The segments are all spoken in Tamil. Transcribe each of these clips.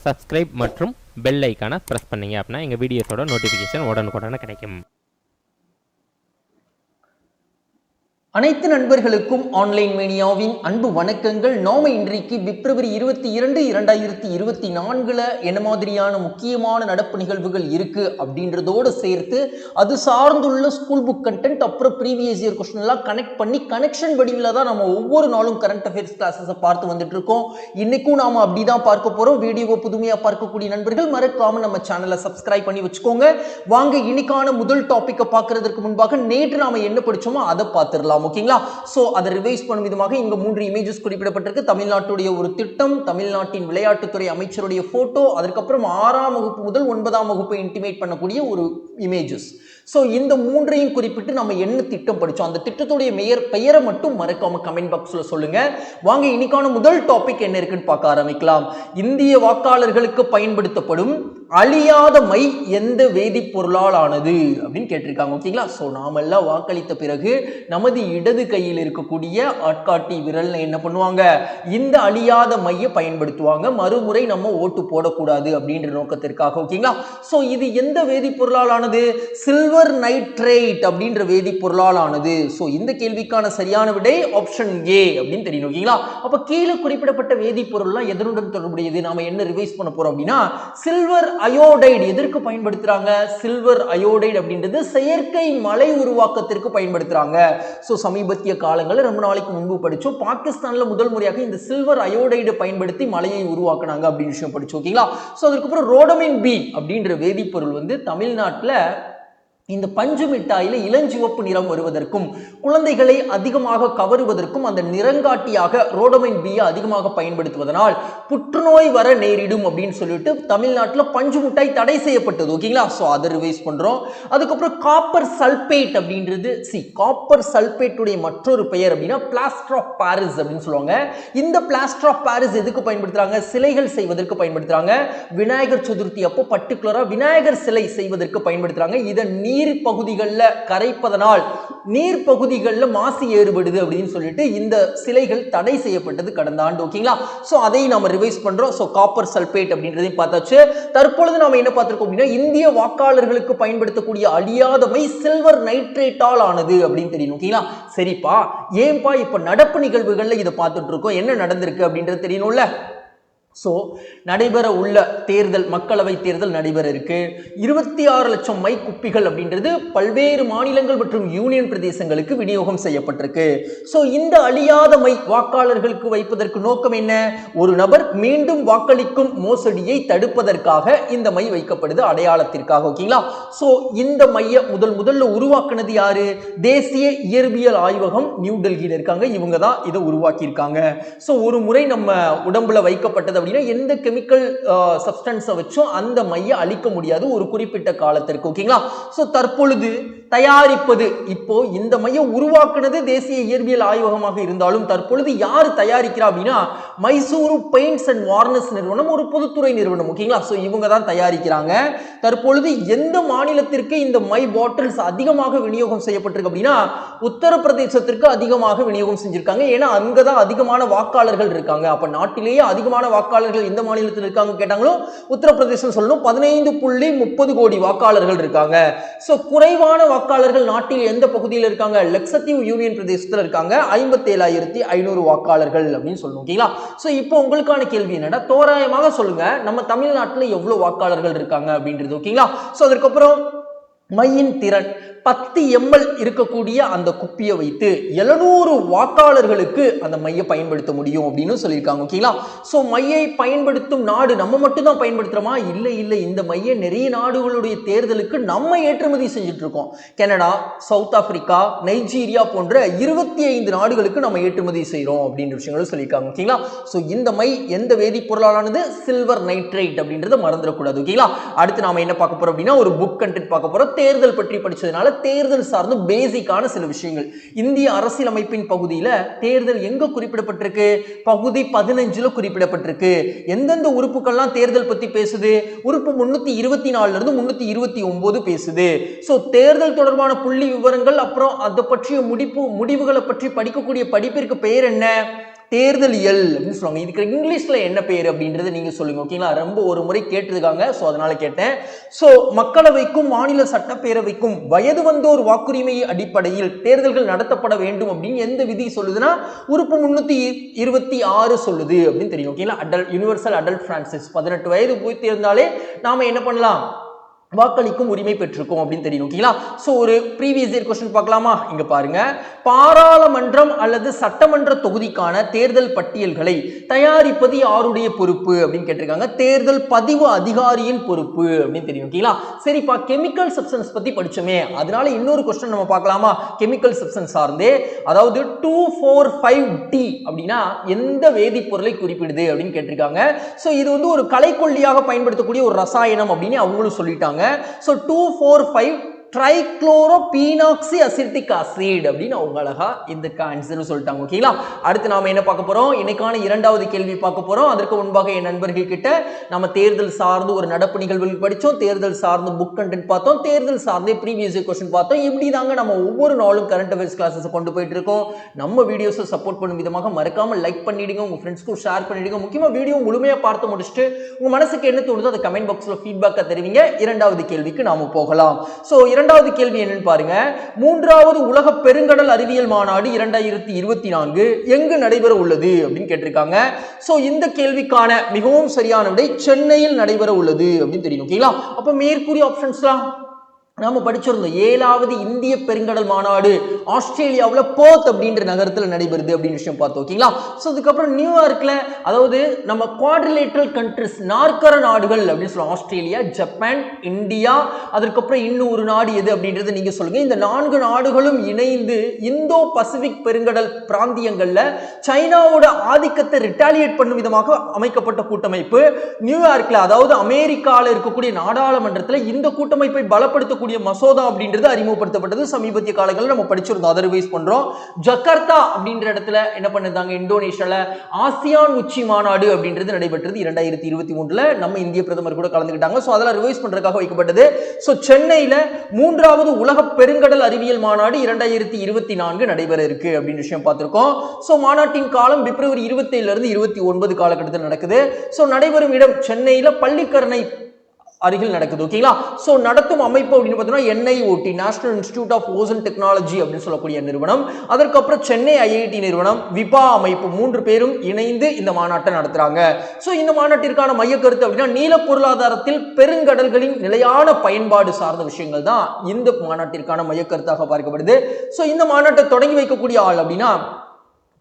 சப்ஸ்கிரைப் மற்றும் பெல் ஐக்கானை ப்ரெஸ் பண்ணீங்க அப்படின்னா எங்கள் வீடியோஸோட நோட்டிஃபிகேஷன் உடனுக்குடனே கிடைக்கும். அனைத்து நண்பர்களுக்கும் ஆன்லைன் மேனியாவின் அன்பு வணக்கங்கள். நாம இன்றைக்கு பிப்ரவரி 22, 2024 என்ன மாதிரியான முக்கியமான நடப்பு நிகழ்வுகள் இருக்கு அப்படின்றதோடு சேர்த்து அது சார்ந்துள்ள ஸ்கூல் புக் கண்டென்ட் அப்புறம் ப்ரீவியஸ் இயர் கொஸ்டின் எல்லாம் கனெக்ட் பண்ணி கனெக்ஷன் வடிவில் தான் நம்ம ஒவ்வொரு நாளும் கரண்ட் அஃபேர்ஸ் கிளாஸஸை பார்த்து வந்துட்டு இருக்கோம். இன்னைக்கும் நாம அப்படிதான் பார்க்க போறோம். வீடியோவை புதுமையா பார்க்கக்கூடிய நண்பர்கள் மறக்காம நம்ம சேனலை சப்ஸ்கிரைப் பண்ணி வச்சுக்கோங்க. வாங்க இன்னைக்கான முதல் டாபிக்கை பார்க்கறதுக்கு முன்பாக நேற்று நாம என்ன படிச்சோமோ அதை பார்த்துடலாம். ஓகேங்களா? சோ அதை ரிவைஸ் பண்ணும் விதமாக இங்க 3 இமேஜஸ் குறிப்பிடப்பட்டிருக்கு. தமிழ்நாட்டுடைய ஒரு திட்டம், தமிழ்நாட்டின் விளையாட்டுத்துறை அமைச்சருடைய போட்டோ, அதுக்கப்புறம் 6ஆம் வகுப்பு முதல் 9ஆம் வகுப்பை இன்டிமேட் பண்ணக்கூடிய ஒரு இமேஜஸ். சோ இந்த 3ஐயும் குறிப்பிட்டு நம்ம என்ன திட்டம் படிச்சோம், அந்த திட்டத்துடைய பெயரை மட்டும் மறக்காம கமெண்ட் பாக்ஸ்ல சொல்லுங்க. வாங்க இன்னைக்கான முதல் டாபிக் என்ன இருக்குன்னு பார்க்க ஆரம்பிக்கலாம். இந்திய வாக்காளர்களுக்கு பயன்படுத்தப்படும் அழியாத மை எந்த வேதிப்பொருளால் ஆனது அப்படின்னு கேட்டிருக்காங்க. ஓகேங்களா? சோ நாமெல்லாம் வாக்களித்த பிறகு நமது இடது கையில் இருக்கக்கூடிய ஆட்காட்டி விரல் என்ன பண்ணுவாங்க, இந்த அழியாத மையை பயன்படுத்துவாங்க. மறுமுறை நம்ம ஓட்டு போடக்கூடாது அப்படின்ற நோக்கத்திற்காக. ஓகேங்களா? சோ இது எந்த வேதிப்பொருளால் ஆனது? சில்வர் நைட்ரேட் அப்படின்ற வேதிப்பொருளால் ஆனது. சோ இந்த கேள்விக்கான சரியான விடை ஆப்ஷன் ஏ அப்படின்னு தெரியும். ஓகேங்களா? அப்ப கீழே குறிப்பிடப்பட்ட வேதிப்பொருள்லாம் எதனுடன் தொடர்புடையது? நாம என்ன ரிவைஸ் பண்ண போறோம் அப்படின்னா, சில்வர் அயோடைடு எதற்கு பயன்படுத்துறாங்க? சில்வர் அயோடைடு அப்படின்றது செயற்கை மலை உருவாக்கத்திற்கு பயன்படுத்துறாங்க. சோ சமீபத்திய காலங்களில் ரொம்ப நாளைக்கு முன்பு படிச்சோம், பாகிஸ்தான்ல முதல் முறையாக இந்த சில்வர் அயோடைடு பயன்படுத்தி மலையை உருவாக்குனாங்க அப்படின்னு விஷயம் படிச்சோம். ஓகேங்களா? சோ அதுக்கப்புறம் ரோடமின் பி அப்படின்ற வேதிப்பொருள் தமிழ்நாட்டுல இந்த பஞ்சு மிட்டாயில இளஞ்சிவப்பு நிறம் வருவதற்கும் குழந்தைகளை அதிகமாக கவருவதற்கும் அந்த நிறங்காட்டியாக ரோடமைன் பியை அதிகமாக பயன்படுத்துவதனால் புற்றுநோய் வர நேரிடும் அப்படின்னு சொல்லிட்டு தமிழ்நாட்டில் பஞ்சு மிட்டாய் தடை செய்யப்பட்டது. ஓகேங்களா? ஸோ அதை ரிவைஸ் பண்றோம். அதுக்கப்புறம் காப்பர் சல்பேட் அப்படின்றது காப்பர் சல்பேட்டுடைய மற்றொரு பெயர் அப்படின்னா பிளாஸ்டர் ஆஃப் பாரிஸ் அப்படின்னு சொல்லுவாங்க. இந்த பிளாஸ்டர் ஆஃப் பாரிஸ் எதுக்கு பயன்படுத்துறாங்க? சிலைகள் செய்வதற்கு பயன்படுத்துறாங்க. விநாயகர் சதுர்த்தி அப்போ பர்டிகுலரா விநாயகர் சிலை செய்வதற்கு பயன்படுத்துறாங்க. இதை நீர் பகுதிகளில் கரைப்பதனால் நீர் பகுதிகளில் மாசு ஏற்படுது அப்படின்னு சொல்லிட்டு இந்த சிலைகள் தடை செய்யப்பட்டது கடந்த ஆண்டு. ஓகேங்களா? சோ அதை நாம ரிவைஸ் பண்றோம். சோ காப்பர் சல்பேட் அப்படின்றதையும் பார்த்தாச்சு. தற்பொழுது நாம என்ன பார்த்திருக்கோம் அப்படின்னா, இந்திய வாக்காளர்களுக்கு பயன்படுத்தக்கூடிய அழியாதமை சில்வர் நைட்ரேட்டால் ஆனது அப்படின்னு தெரியும். ஓகேங்களா? சரிப்பா, ஏன்பா இப்ப நடப்பு நிகழ்வுகள்ல இதை பார்த்துட்டு இருக்கோம், என்ன நடந்திருக்கு அப்படின்றது தெரியணும்ல. சோ நடைபெற உள்ள தேர்தல், மக்களவை தேர்தல் நடைபெற இருக்கு. 26 லட்சம் மை குப்பிகள் அப்படின்றது பல்வேறு மாநிலங்கள் மற்றும் யூனியன் பிரதேசங்களுக்கு விநியோகம் செய்யப்பட்டிருக்கு. சோ இந்த அழியாத மை வாக்காளர்களுக்கு வைப்பதற்கு நோக்கம் என்ன? ஒரு நபர் மீண்டும் வாக்களிக்கும் மோசடியை தடுப்பதற்காக இந்த மை வைக்கப்படுது, அடையாளத்திற்காக. ஓகேங்களா? சோ இந்த மைய முதல்ல உருவாக்குனது யாரு? தேசிய இயற்பியல் ஆய்வகம் நியூ டெல்லியில இருக்காங்க. இவங்க தான் இதை உருவாக்கி இருக்காங்க. சோ ஒரு முறை நம்ம உடம்புல வைக்கப்பட்டது எந்த கெமிக்கல் சப்ஸ்டன்ஸை வச்சும் அந்த மையை அழிக்க முடியாது ஒரு குறிப்பிட்ட காலத்திற்கு. ஓகேங்களா? சோ தற்பொழுது தயாரிப்பது, இப்போ இந்த மையை உருவாக்குனது தேசிய இயற்பியல் ஆய்வகமாக இருந்தாலும் தற்பொழுது யார் தயாரிக்கிறா அப்படின்னா, மைசூரு பெயிண்ட்ஸ் அண்ட் வார்னஸ் நிறுவனம், ஒரு பொதுத்துறை நிறுவனம். ஓகேங்களா? சோ இவங்க தான் தயாரிக்கிறாங்க. தற்பொழுது எந்த மாநிலத்திற்கு இந்த மை பாட்டில்ஸ் அதிகமாக விநியோகம் செய்யப்பட்டிருக்கு அப்படின்னா, உத்தரப்பிரதேசத்திற்கு அதிகமாக விநியோகம் செஞ்சிருக்காங்க. ஏன்னா அங்கதான் அதிகமான வாக்காளர்கள் இருக்காங்க. அப்ப நாட்டிலேயே அதிகமான வாக்காளர்கள் எந்த மாநிலத்தில் இருக்காங்க கேட்டாங்களோ உத்தரப்பிரதேசம் சொல்லணும். 15.30 கோடி வாக்காளர்கள் இருக்காங்க. சோ குறைவான வாக்காளர்கள் நாட்டில் எந்த பகுதியில் இருக்காங்க? லட்சத்தீவு யூனியன் பிரதேசத்தில் இருக்காங்க. 57,500 வாக்காளர்கள் அப்படின்னு சொல்லணும். ஓகேங்களா? சோ இப்போ உங்களுக்கான கேள்வி என்னன்னா, தோராயமாக சொல்லுங்க, நம்ம தமிழ்நாட்டில் எவ்வளவு வாக்காளர்கள் இருக்காங்க அப்படின்றது. ஓகேங்களா? சோ அதுக்கப்புறம் மையின் திறன் 10 ml இருக்கக்கூடிய அந்த குப்பியை வைத்து 700 வாக்காளர்களுக்கு அந்த மையை பயன்படுத்த முடியும் அப்படின்னு சொல்லியிருக்காங்க. ஓகேங்களா? சோ மையை பயன்படுத்தும் நாடு நம்ம மட்டும் தான் பயன்படுத்துறோமா? இல்ல, இந்த மையை நிறைய நாடுகளுடைய தேர்தலுக்கு நம்ம ஏற்றுமதி செஞ்சுட்டு இருக்கோம். கனடா, சவுத் ஆப்பிரிக்கா, நைஜீரியா போன்ற 25 நாடுகளுக்கு நம்ம ஏற்றுமதி செய்யறோம் அப்படின்ற விஷயங்களும் சொல்லியிருக்காங்க. ஓகேங்களா? சோ இந்த மை எந்த வேதிப்பொருளானது? சில்வர் நைட்ரேட் அப்படின்றத மறந்துடக்கூடாது. ஓகேங்களா? அடுத்து நாம என்ன பார்க்க போறோம் அப்படின்னா, ஒரு புக் கண்டென்ட் பார்க்க போறோம். தேர்தல் பற்றி படிச்சதுனால தேர்தல் சார்ந்த பேசிக்கான சில விஷயங்கள். இந்திய அரசியலமைப்பின் பகுதியில தேர்தல் எங்க குறிப்பிடப்பட்டிருக்கு? பகுதி 15 குறிப்பிடப்பட்டிருக்கு. எந்தெந்த உறுப்புகள்லாம் தேர்தல் பத்தி பேசுது? உறுப்பு 324 இருந்து 329 பேசுது. சோ தேர்தல் தொடர்பான புள்ளி விவரங்கள் அப்புறம் அதை பற்றிய முடிவுகளை பற்றி படிக்கக்கூடிய படிப்பிற்கு பெயர் என்ன? தேர்தலியல் அப்படின்னு சொல்லுவாங்க. இதுக்கு இங்கிலீஷ்ல என்ன பேர் அப்படின்றது நீங்க சொல்லுங்க. ஓகேங்களா, ரொம்ப ஒரு முறை கேட்டிருக்காங்க, ஸோ அதனால கேட்டேன். ஸோ மக்களவைக்கும் மாநில சட்டப்பேரவைக்கும் வயது வந்தோர் வாக்குரிமை அடிப்படையில் தேர்தல்கள் நடத்தப்பட வேண்டும் அப்படின்னு எந்த விதி சொல்லுதுன்னா உறுப்பு 326 சொல்லுது அப்படின்னு தெரியும். ஓகேங்களா, யூனிவர்சல் அடல்ட் பிரான்சிஸ் 18 வயது பூர்த்தி இருந்தாலே நாம என்ன பண்ணலாம், வாக்களிக்கும் உரிமை பெற்றிருக்கோம் அப்படின்னு தெரியும். ஓகேங்களா, சோ ஒரு ப்ரீவியஸ் இயர் क्वेश्चन பார்க்கலாமா? இங்க பாருங்க, பாராளுமன்றம் அல்லது சட்டமன்ற தொகுதிக்கான தேர்தல் பட்டியல்களை தயாரிப்பது யாருடைய பொறுப்பு அப்படின்னு கேட்டிருக்காங்க. தேர்தல் பதிவு அதிகாரியின் பொறுப்பு அப்படின்னு தெரியும். ஓகேங்களா, சரிப்பா, கெமிக்கல் சப்ஸ்டன்ஸ் பத்தி படிச்சோமே, அதனால இன்னொரு क्वेश्चन நம்ம பார்க்கலாமா? கெமிக்கல் சப்ஸ்டன்ஸ் சார்ந்தே, அதாவது 245D அப்படின்னா எந்த வேதிப்பொருளை குறிப்பிடுது அப்படின்னு கேட்டிருக்காங்க. சோ இது வந்து ஒரு களைக்கொல்லியாக பயன்படுத்தக்கூடிய ஒரு ரசாயனம் அப்படின்னு அவங்களும் சொல்லிட்டாங்க. So 245 ட்ரைக்ளோரோபீனாக்சி அசிட்டிக் ஆசிட் அப்படின்னு அவங்க அழகா இந்த ஆன்சர் சொல்லிட்டாங்க. ஓகேங்களா, அடுத்து நாம என்ன பார்க்க போறோம்? இன்னைக்கான இரண்டாவது கேள்வி பார்க்க போறோம். அதற்கு முன்பாக என் நண்பர்கள் கிட்ட நம்ம தேர்தல் சார்ந்து ஒரு நடப்பு நிகழ்வுகள் படிச்சோம், தேர்தல் சார்ந்து புக் கண்டென்ட் பார்த்தோம், தேர்தல் சார்ந்து ப்ரீவியஸ் क्वेश्चन பார்த்தோம். இப்படி தாங்க நம்ம ஒவ்வொரு நாளும் கரண்ட் அஃபேர்ஸ் கிளாஸஸ் கொண்டு போயிட்டு இருக்கோம். நம்ம வீடியோஸை சப்போர்ட் பண்ணும் விதமாக மறக்காம லைக் பண்ணிடுங்க, உங்க ஃப்ரெண்ட்ஸ்க்கும் ஷேர் பண்ணிடுங்க. முக்கியமா வீடியோ முழுமையா பார்த்து முடிச்சுட்டு உங்க மனசுக்கு என்ன தோணுதோ அதை கமெண்ட் பாக்ஸ்ல ஃபீட்பேக்கா தெரிவிங்க. இரண்டாவது கேள்விக்கு நாம போகலாம். சோ இரண்டாவது கேள்வி என்னன்னு பாருங்க, மூன்றாவது உலக பெருங்கடல் அறிவியல் மாநாடு 2024 எங்கு நடைபெற உள்ளது அப்படின்னு கேட்டிருக்காங்க. சோ இந்த கேள்விக்கான மிகவும் சரியான விடை சென்னையில் நடைபெற உள்ளது அப்படின்னு தெரியும். ஓகேங்களா, அப்ப மேற்கூறிய ஆப்ஷன்ஸ்லாம் நாம படிச்சிருந்தோம். 7வது இந்திய பெருங்கடல் மாநாடு ஆஸ்திரேலியாவில் போர்த் அப்படின்ற நகரத்தில் நடைபெறுது அப்படின்னு விஷயம் பார்த்தோம். ஓகேங்களா, ஸோ அதுக்கப்புறம் நியூயார்க்ல, அதாவது நம்ம குவாட்ரிலேட்டரல் கண்ட்ரிஸ், நாற்கர நாடுகள் அப்படின்னு சொல்லுவோம், ஆஸ்திரேலியா, ஜப்பான், இந்தியா, அதுக்கப்புறம் இன்னும் ஒரு நாடு எது அப்படின்றது நீங்க சொல்லுங்க. இந்த 4 நாடுகளும் இணைந்து இந்தோ பசிபிக் பெருங்கடல் பிராந்தியங்கள்ல சைனாவோட ஆதிக்கத்தை ரிட்டாலியேட் பண்ணும் விதமாக அமைக்கப்பட்ட கூட்டமைப்பு நியூயார்க்ல, அதாவது அமெரிக்காவில் இருக்கக்கூடிய நாடாளுமன்றத்தில் இந்த கூட்டமைப்பை பலப்படுத்தக்கூடிய மசோதா அப்படின்றது அறிமுகப்படுத்தப்பட்டது. சமீபத்திய காலங்களில் நம்ம படிச்சிருந்தோம், அதை ரிவைஸ் பண்றோம். ஜகார்த்தா அப்படின்ற இடத்துல என்ன பண்ணிருந்தாங்க, இந்தோனேஷியால ஆசியான் உச்சி மாநாடு அப்படின்றது நடைபெற்றது 2023. நம்ம இந்திய பிரதமர் கூட கலந்துக்கிட்டாங்க. சோ அதெல்லாம் ரிவைஸ் பண்றதுக்காக வைக்கப்பட்டது. சோ சென்னையில 3வது உலக பெருங்கடல் அறிவியல் மாநாடு 2024 நடைபெற இருக்கு அப்படின்னு விஷயம் பார்த்திருக்கோம். சோ மாநாட்டின் காலம் பிப்ரவரி 27 இருந்து 29 காலகட்டத்தில் நடக்குது. சோ நடைபெறும் இடம் சென்னையில பள்ளிக்கரணை அருகில் நடக்குது. ஓகேங்களா, சோ நடத்தும் அமைப்பு அப்படின்னு பார்த்தீங்கன்னா NIOT, national institute of ocean technology அப்படின்னு சொல்லக்கூடிய நிறுவனம், அதற்கப்புறம் சென்னை IIT நிறுவனம், விபா அமைப்பு, 3 பேரும் இணைந்து இந்த மாநாட்டை நடத்துறாங்க. சோ இந்த மாநாட்டிற்கான மைய கருத்து அப்படின்னா நீல பொருளாதாரத்தில் பெருங்கடல்களின் நிலையான பயன்பாடு சார்ந்த விஷயங்கள் தான் இந்த மாநாட்டிற்கான மைய கருத்தாக பார்க்கப்படுது. சோ இந்த மாநாட்டை தொடங்கி வைக்கக்கூடிய ஆள் அப்படின்னா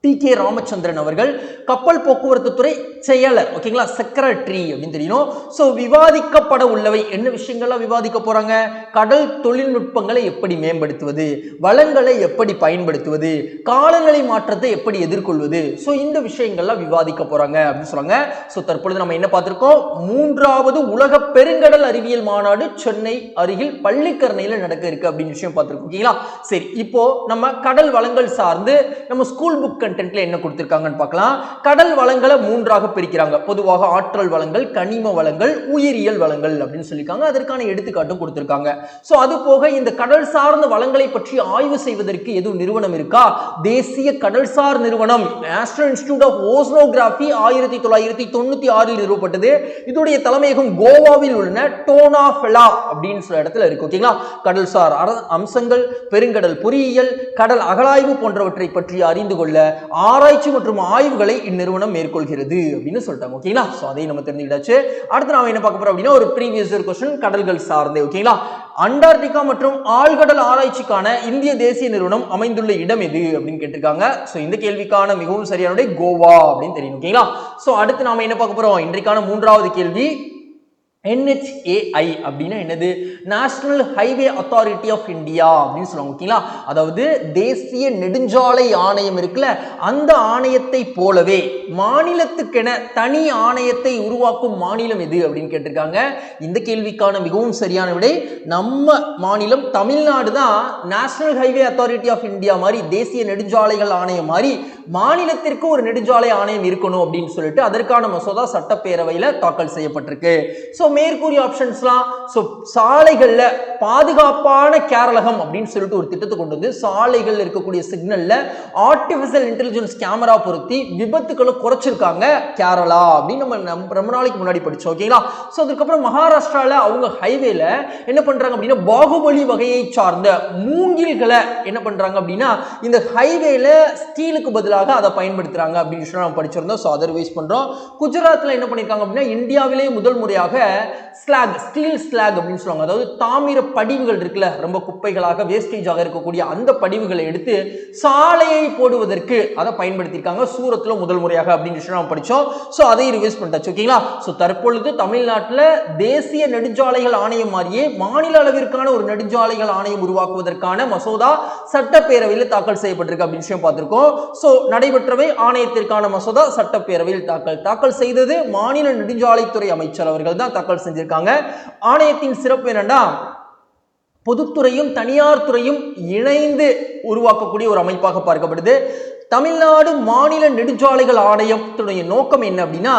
TK ராமச்சந்திரன் அவர்கள், கப்பல் போக்குவரத்து துறை செயலர். ஓகேங்களா, செக்ரட்டரி அப்படின்னு தெரியும். சோ விவாதிக்கப்பட உள்ளவை என்ன விஷயங்கள்லாம் விவாதிக்க போறாங்க? கடல் தொழில்நுட்பங்களை எப்படி மேம்படுத்துவது, வளங்களை எப்படி பயன்படுத்துவது, காலநிலை மாற்றத்தை எப்படி எதிர்கொள்வது, சோ இந்த விஷயங்கள்லாம் விவாதிக்க போறாங்க அப்படின்னு சொல்றாங்க. சோ தற்பொழுது நம்ம என்ன பார்த்திருக்கோம், 3வது உலக பெருங்கடல் அறிவியல் மாநாடு சென்னை அருகில் பள்ளிக்கரணையில நடக்க இருக்கு அப்படின்னு விஷயம் பார்த்திருக்கோம். ஓகேங்களா, சரி, இப்போ நம்ம கடல் வளங்கள் சார்ந்து நம்ம ஸ்கூல் புக் கண்டென்ட்ல என்ன கொடுத்திருக்காங்கன்னு பார்க்கலாம். கடல் வளங்களை 3ஆக பிரிக்கிறாங்க. பொதுவாக ஆற்றல் வளங்கள், கனிம வளங்கள், உயிரியல் வளங்கள் அப்படின்னு சொல்லிருக்காங்க. அதற்கான எடுத்துக்காட்டும் கொடுத்திருக்காங்க. சோ அது போக இந்த கடல் சார்ந்த வளங்களை பற்றி ஆய்வு செய்வதற்கு எதுவும் நிறுவனம் இருக்கா? தேசிய கடல்சார் நிறுவனம், நேஷனல் இன்ஸ்டிடியூட் ஆஃப் ஓசனோகிராபி 1996 நிறுவப்பட்டது. இதோடைய தலைமையகம் கோவாவில் உள்ள டோனாஃபெலா அப்படின்னு சொல்ல இடத்துல இருக்கு. ஓகேங்களா, கடல்சார் அம்சங்கள், பெருங்கடல் பொறியியல், கடல் அகழாய்வு போன்றவற்றை பற்றி அறிந்து கொள்ள ஆராய்ச்சி மற்றும் ஆய்வுகளை இந்நிறுவனம் மேற்கொள்கிறது அப்படின்னு சொல்லிட்டாங்க. ஓகேங்களா, சோ அதை நம்ம தெரிஞ்சுக்கிட்டாச்சு. அடுத்து நாம என்ன பார்க்க போறோம் அப்படின்னா ஒரு ப்ரீவியஸ் இயர் क्वेश्चन கடல்கள் சார்ந்தே. ஓகேங்களா, அண்டார்டிகா மற்றும் ஆழ்கடல் ஆராய்ச்சிக்கான இந்திய தேசிய நிறுவனம் அமைந்துள்ள இடம் எது அப்படின்னு கேட்டிருக்காங்க. சோ இந்த கேள்விக்கான மிகவும் சரியான விடை கோவா அப்படின்னு தெரியும். ஓகேங்களா, சோ அடுத்து நாம என்ன பார்க்க போறோம், இன்றைக்கான 3வது கேள்வி NHAI அப்படின்னா என்னது? National highway authority of India அப்படின்னு சொல்லுவாங்க. ஓகேங்களா, அதாவது தேசிய நெடுஞ்சாலை ஆணையம் இருக்குல்ல, அந்த ஆணையத்தை போலவே மாநிலத்துக்கென தனி ஆணையத்தை உருவாக்கும் மாநிலம் எது அப்படின்னு கேட்டிருக்காங்க. இந்த கேள்விக்கான மிகவும் சரியான விடை நம்ம மாநிலம் தமிழ்நாடு தான். National highway authority of India மாதிரி, தேசிய நெடுஞ்சாலைகள் ஆணையம் மாதிரி மாநிலத்திற்கு ஒரு நெடுஞ்சாலை ஆணையம் இருக்கணும் அப்படின்னு சொல்லிட்டு அதற்கான மசோதா சட்டப்பேரவையில தாக்கல் செய்யப்பட்டிருக்கு. சோ மேற்கூறிய ஆப்ஷன்ஸ்லாம் சாலைகள்ல பாதுகாப்பான கேரளகம் அப்படின்னு சொல்லிட்டு ஒரு திட்டத்தை கொண்டு வந்து சாலைகள் இருக்கக்கூடிய சிக்னல்ல ஆர்டிபிஷியல் இன்டெலிஜென்ஸ் கேமரா பொருத்தி விபத்துக்களை குறைச்சிருக்காங்க கேரளா அப்படின்னு நம்ம ரொம்ப நாளைக்கு முன்னாடி படிச்சோம். ஓகேங்களா? சோ அதுக்கப்புறம் மகாராஷ்டிரால அவங்க ஹைவேல என்ன பண்றாங்க அப்படின்னா பாகுபலி வகையை சார்ந்த மூங்கில்களை என்ன பண்றாங்க அப்படின்னா இந்த ஹைவேல ஸ்டீலுக்கு பதிலாக அதை பயன்படுத்துறாங்க அப்படின்னு சொல்லி நம்ம படிச்சிருந்தோம். சோ அதை ரிவைஸ் பண்றோம். குஜராத்ல என்ன பண்ணிருக்காங்க அப்படின்னா இந்தியாவிலேயே முதல் முறையாக ஸ்டீல் ஸ்லாக் அப்படின்னு சொல்லுவாங்க. அதாவது தாமிர படிவுகள் இருக்குல்ல, ரொம்ப குப்பைகளாக வேஸ்டேஜாக இருக்கக்கூடிய அந்த படிவுகளை எடுத்து சாலையை போடுவதற்கு அதை பயன்படுத்தியிருக்காங்க சூரத்ல முதல் முறையாக அப்படின்னு சொல்லி நம்ம படிச்சோம். சோ அதை ரிவைஸ் பண்ணிட்டாச்சு. ஓகேங்களா? சோ தற்பொழுது தமிழ்நாட்டில் தேசிய நெடுஞ்சாலைகள் ஆணையம் மாதிரியே மாநில அளவிற்கான ஒரு நெடுஞ்சாலைகள் ஆணையம் உருவாக்குவதற்கான மசோதா சட்டப்பேரவையில் தாக்கல் செய்யப்பட்டிருக்கு அப்படின்னு விஷயம் பார்த்திருக்கோம். சோ நடைபெற்றவை ஆணையத்திற்கான மசோதா சட்டப்பேரவையில் தாக்கல் செய்தது மாநில நெடுஞ்சாலைத்துறை அமைச்சர் அவர்கள் தான் தாக்கல் செஞ்சிருக்காங்க. ஆணையத்தின் சிறப்பு என்னன்னா பொதுத்துறையும் தனியார் துறையும் இணைந்து உருவாக்கக்கூடிய ஒரு அமைப்பாக பார்க்கப்படுது. தமிழ்நாடு மாநில நெடுஞ்சாலைகள் ஆணையத்துடைய நோக்கம் என்ன அப்படின்னா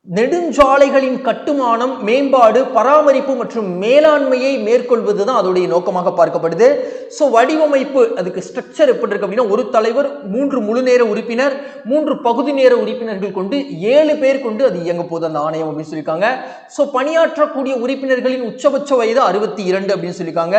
நெடுஞ்சாலைகளின் கட்டுமானம், மேம்பாடு, பராமரிப்பு மற்றும் மேலாண்மையை மேற்கொள்வதுதான் அதோடைய நோக்கமாக பார்க்கப்படுது. சோ வடிவமைப்பு, அதுக்கு ஸ்ட்ரக்சர் எப்படி இருக்கு அப்படின்னா ஒரு தலைவர், 3 முழு நேர உறுப்பினர், 3 பகுதி நேர உறுப்பினர்கள் கொண்டு 7 பேர் கொண்டு அது இயங்க போகுது அந்த ஆணையம் அப்படின்னு சொல்லியிருக்காங்க. சோ பணியாற்றக்கூடிய உறுப்பினர்களின் உச்சபட்ச வயது 62 அப்படின்னு சொல்லியிருக்காங்க.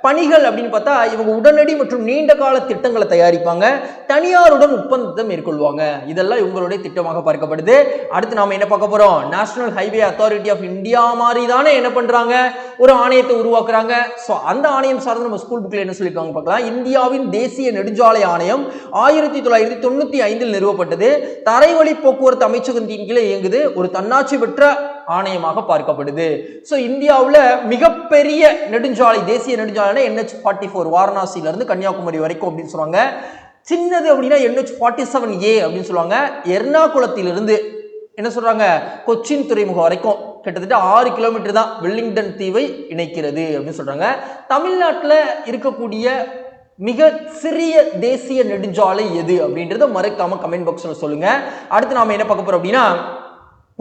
பணிகள் அப்படின்னு பார்த்தா இவங்க உடனடி மற்றும் நீண்ட கால திட்டங்களை தயாரிப்பாங்க, தனியாருடன் ஒப்பந்தத்தை மேற்கொள்வாங்க. இதெல்லாம் இவங்களுடைய திட்டமாக பார்க்கப்படுது. அடுத்து நாம என்ன பார்க்க போறோம்? National highway authority of India மாதிரி தானே என்ன பண்றாங்க ஒரு ஆணையத்தை உருவாக்குறாங்க. சோ அந்த ஆணையம் சார்ந்து நம்ம ஸ்கூல் புக்ல என்ன சொல்லிருக்காங்க பார்க்கலாம். இந்தியாவின் தேசிய நெடுஞ்சாலை ஆணையம் 1995 நிறுவப்பட்டது. தரைவழி போக்குவரத்து அமைச்சகத்தின் கீழே இயங்குது. ஒரு தன்னாட்சி பெற்ற ஆணையமாக பார்க்கப்படுது. சோ இந்தியாவுல மிகப்பெரிய நெடுஞ்சாலை, தேசிய நெடுஞ்சாலை NH44 வாரணாசியில இருந்து கன்னியாகுமரி வரைக்கும் அப்படின்னு சொல்றாங்க. சின்னது அப்படின்னா NH47A அப்படின்னு சொல்லுவாங்க. எர்ணாகுளத்திலிருந்து என்ன சொல்றாங்க கொச்சின் துறைமுகம் வரைக்கும் கிட்டத்தட்ட 6 கிலோமீட்டர் தான் வெல்லிங்டன் தீவை இணைக்கிறது அப்படின்னு சொல்றாங்க. தமிழ்நாட்டில் இருக்கக்கூடிய மிக சிறிய தேசிய நெடுஞ்சாலை எது அப்படின்றத மறக்காம கமெண்ட் பாக்ஸ்ல சொல்லுங்க. அடுத்து நாம என்ன பார்க்க போறோம் அப்படின்னா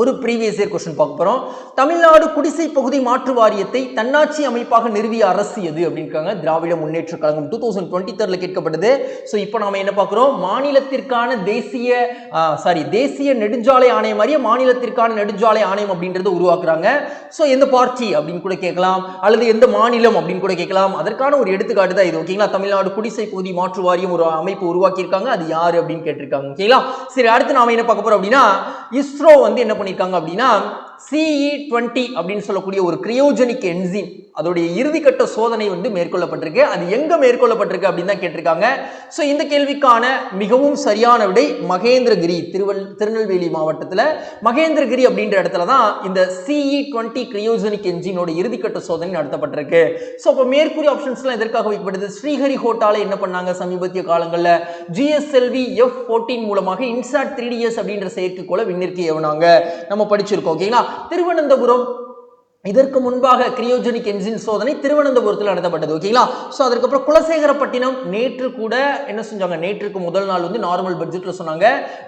ஒரு ப்ரீவியஸ் இயர் क्वेश्चन பார்க்க போறோம். தமிழ்நாடு குடிசை பகுதி மாற்று வாரியத்தை தன்னாட்சி அமைப்பாக நிறுவிய அரசு எது அப்படின்றாங்க. திராவிட முன்னேற்ற கழகம் 2023ல கேட்கப்பட்டது. சோ இப்போ நாம என்ன பார்க்கிறோம்? மாநிலத்திற்கான தேசிய நெடுஞ்சாலை ஆணையம் மாதிரியே மாநிலத்திற்கான நெடுஞ்சாலை ஆணையம் அப்படின்றத உருவாக்குறாங்க. சோ எந்த பார்ட்டி அப்படின்னு கூட கேட்கலாம், அல்லது எந்த மாநிலம் அப்படின்னு கூட கேட்கலாம். அதற்கான ஒரு எடுத்துக்காட்டு தான் இது. ஓகேங்களா? தமிழ்நாடு குடிசை பகுதி மாற்று வாரியம் ஒரு அமைப்பு உருவாக்கி இருக்காங்க. அது யாரு அப்படின்னு கேட்டிருக்காங்க. ஓகேங்களா? சரி, அடுத்து நாம என்ன பார்க்க போறோம் அப்படின்னா இஸ்ரோ வந்து என்ன பண்ணிருக்காங்க அப்படின்னா CE20 அப்படின்னு சொல்லக்கூடிய ஒரு கிரையோஜெனிக் என்சைம் அதோடைய இறுதிக்கட்ட சோதனை வந்து மேற்கொள்ளப்பட்டிருக்கு. அது எங்க மேற்கொள்ளப்பட்டிருக்கு அப்படின்னு தான் கேட்டிருக்காங்க. சோ இந்த கேள்விக்கான மிகவும் சரியான விடை மகேந்திரகிரி, திருநெல்வேலி மாவட்டத்துல மகேந்திரகிரி அப்படின்ற இடத்துல தான் இந்த CE20 கிரையோஜெனிக் என்சைமோட இறுதிக்கட்ட சோதனை நடத்தப்பட்டிருக்கு. சோ அப்ப மேற்கூறிய ஆப்ஷன்ஸ்லாம் எதற்காக வைக்கப்படுது? ஸ்ரீஹரிகோட்டால என்ன பண்ணாங்க சமீபத்திய காலங்கள்ல GSLV F14 மூலமாக INSAT 3DS அப்படின்ற செயற்கைக்கோளை விண்ணிற்கு ஏவுனாங்க. நம்ம படிச்சிருக்கோம். ஓகேங்களா? திருவனந்தபுரம் இதற்கு முன்பாக கிரையோஜெனிக் என்ஜின் சோதனை திருவனந்தபுரத்தில் நடத்தப்பட்டது. ஓகேங்களா? சோ அதுக்கப்புறம் குலசேகரப்பட்டினம் நேற்று கூட என்ன செஞ்சாங்க, நேற்றுக்கு முதல் நாள் வந்து நார்மல் பட்ஜெட்ல சொன்னாங்க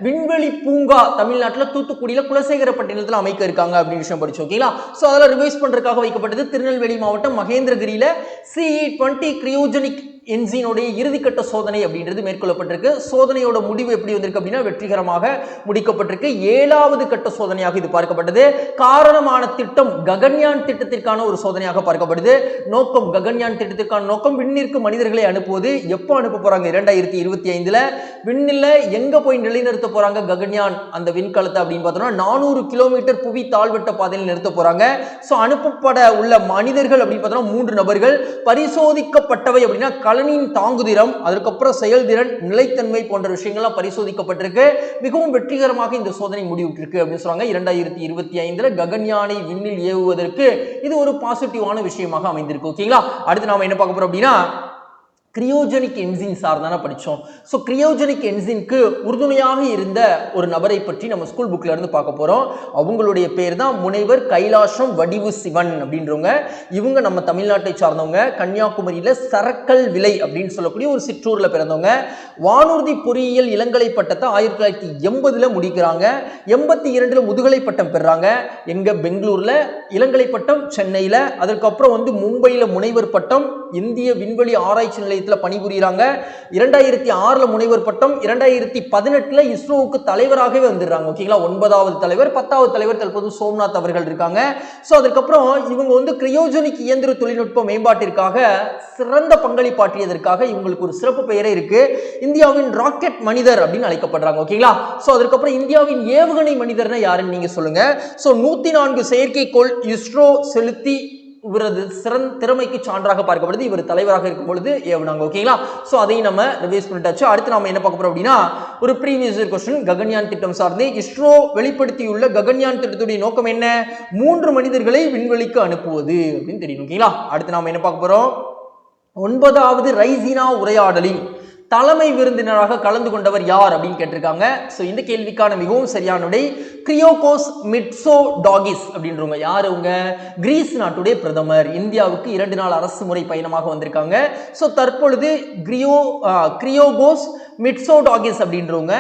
விண்வெளி பூங்கா தமிழ்நாட்டில் தூத்துக்குடியில குலசேகரப்பட்டினத்தில் அமைக்க இருக்காங்க அப்படின்னு விஷயம் படிச்சோம். ஓகேங்களா? சோ அதெல்லாம் ரிவைஸ் பண்றதுக்காக வைக்கப்பட்டது. திருநெல்வேலி மாவட்டம் மகேந்திரகிரியில CE20 கிரையோஜெனிக் என்ஜினோட இறுதிக்கட்ட சோதனை அப்படின்றது மேற்கொள்ளப்பட்டிருக்கு. சோதனையோட முடிவு எப்படி வந்திருக்கு அப்படின்னா வெற்றிகரமாக முடிக்கப்பட்டிருக்கு. 7வது கட்ட சோதனையாக இது பார்க்கப்பட்டது. காரணமான திட்டம் ககன்யான் திட்டத்திற்கான ஒரு சோதனையாக பார்க்கப்படுது. நோக்கம் ககன்யான் திட்டத்திற்கான நோக்கம் விண்ணிற்கு மனிதர்களை அனுப்புவது. எப்போ அனுப்ப போறாங்க? 2025ல விண்ணில எங்க போய் நிலைநிறுத்த போறாங்க ககன்யான் அந்த விண்கலத்தை அப்படின்னு பார்த்தோம்னா 400 கிலோமீட்டர் புவி தாழ்வட்ட பாதையில் நிறுத்த போறாங்க. சோ அனுப்பப்பட உள்ள மனிதர்கள் அப்படின்னு பார்த்தோம்னா 3 நபர்கள். பரிசோதிக்கப்பட்டவை அப்படின்னா கலனின் தாங்குதிறம், அதுக்கப்புறம் செயல்திறன், நிலைத்தன்மை போன்ற விஷயங்கள்லாம் பரிசோதிக்கப்பட்டிருக்கு. மிகவும் வெற்றிகரமாக இந்த சோதனை முடிவுற்றிருக்கு அப்படின்னு சொல்றாங்க. 2025ல ககன்யானை விண்ணில் ஏவுவதற்கு இது ஒரு பாசிட்டிவான விஷயமாக அமைந்திருக்கு. ஓகேங்களா? அடுத்து நாம என்ன பார்க்க போறோம் அப்படின்னா கிரியோஜெனிக் என்சின் சார்ந்தான படித்தோம். ஸோ கிரியோஜெனிக் என்சின்க்கு உறுதுணையாக இருந்த ஒரு நபரை பற்றி நம்ம ஸ்கூல் புக்ல இருந்து பார்க்க போறோம். அவங்களுடைய பேர் தான் முனைவர் கைலாசம் வடிவு சிவன் அப்படின்றவங்க. இவங்க நம்ம தமிழ்நாட்டை சார்ந்தவங்க. கன்னியாகுமரியில சரக்கல் விலை அப்படின்னு சொல்லக்கூடிய ஒரு சிற்றூர்ல பிறந்தவங்க. வானூர்தி பொறியியல் இளங்கலை பட்டத்தை 1980 முடிக்கிறாங்க. 82 முதுகலை பட்டம் பெறாங்க. எங்க பெங்களூர்ல, இளங்கலை பட்டம் சென்னையில, அதுக்கப்புறம் மும்பையில முனைவர் பட்டம், இந்திய விண்வெளி ஆராய்ச்சி நிலையத்தில் பணிபுரிகிறாங்க. 2006 முனைவர் பட்டம், 2018 இஸ்ரோவுக்கு தலைவராகவே வந்துடுறாங்க. ஓகேங்களா, 9வது தலைவர், 10வது தலைவர் தற்போது சோம்நாத் அவர்கள் இருக்காங்க. ஸோ அதுக்கப்புறம் இவங்க கிரியோஜெனிக் இயந்திர தொழில்நுட்ப மேம்பாட்டிற்காக சிறந்த பங்களிப்பாற்றியதற்காக இவங்களுக்கு ஒரு சிறப்பு பெயரே இருக்கு. இந்தியாவின் ராக்கெட் மனிதர் அப்படின்னு அழைக்கப்படுறாங்க. ஓகேங்களா, ஸோ அதுக்கப்புறம் இந்தியாவின் ஏவுகணை மனிதர்னா யாருன்னு நீங்க சொல்லுங்க. ஸோ 104 செயற்கைக்கோள் இஸ்ரோ செலுத்தி இவரது திறமைக்கு சான்றாக பார்க்கப்படுது. இவர் தலைவராக இருக்கும் பொழுது ஏவுனாங்க. ஓகேங்களா, சோ அதையும் நம்ம ரிவைஸ் பண்ணிட்டாச்சு. அடுத்து நாம என்ன பார்க்க போறோம் அப்படின்னா, ஒரு ப்ரீவியஸ் இயர் क्वेश्चन ககன்யான் திட்டம் சார்ந்து இஸ்ரோ வெளிப்படுத்தியுள்ள ககன்யான் திட்டத்துடைய நோக்கம் என்ன? 3 மனிதர்களை விண்வெளிக்கு அனுப்புவது அப்படின்னு தெரியும். ஓகேங்களா, அடுத்து நாம என்ன பார்க்க போறோம், 9வது ரைசினா உரையாடலில் தலைமை விருந்தினராக கலந்து கொண்டவர் யார் அப்படின்னு கேட்டிருக்காங்க. ஸோ இந்த கேள்விக்கான மிகவும் சரியான விடை கிரியோகோஸ் மிட்சோடாகிஸ் அப்படின்றவங்க. யார் அவங்க? கிரீஸ் நாட்டுடைய பிரதமர். இந்தியாவுக்கு 2 நாள் அரசு முறை பயணமாக வந்திருக்காங்க. ஸோ தற்பொழுது கிரியோகோஸ் மிட்சோடாகிஸ் அப்படின்றவங்க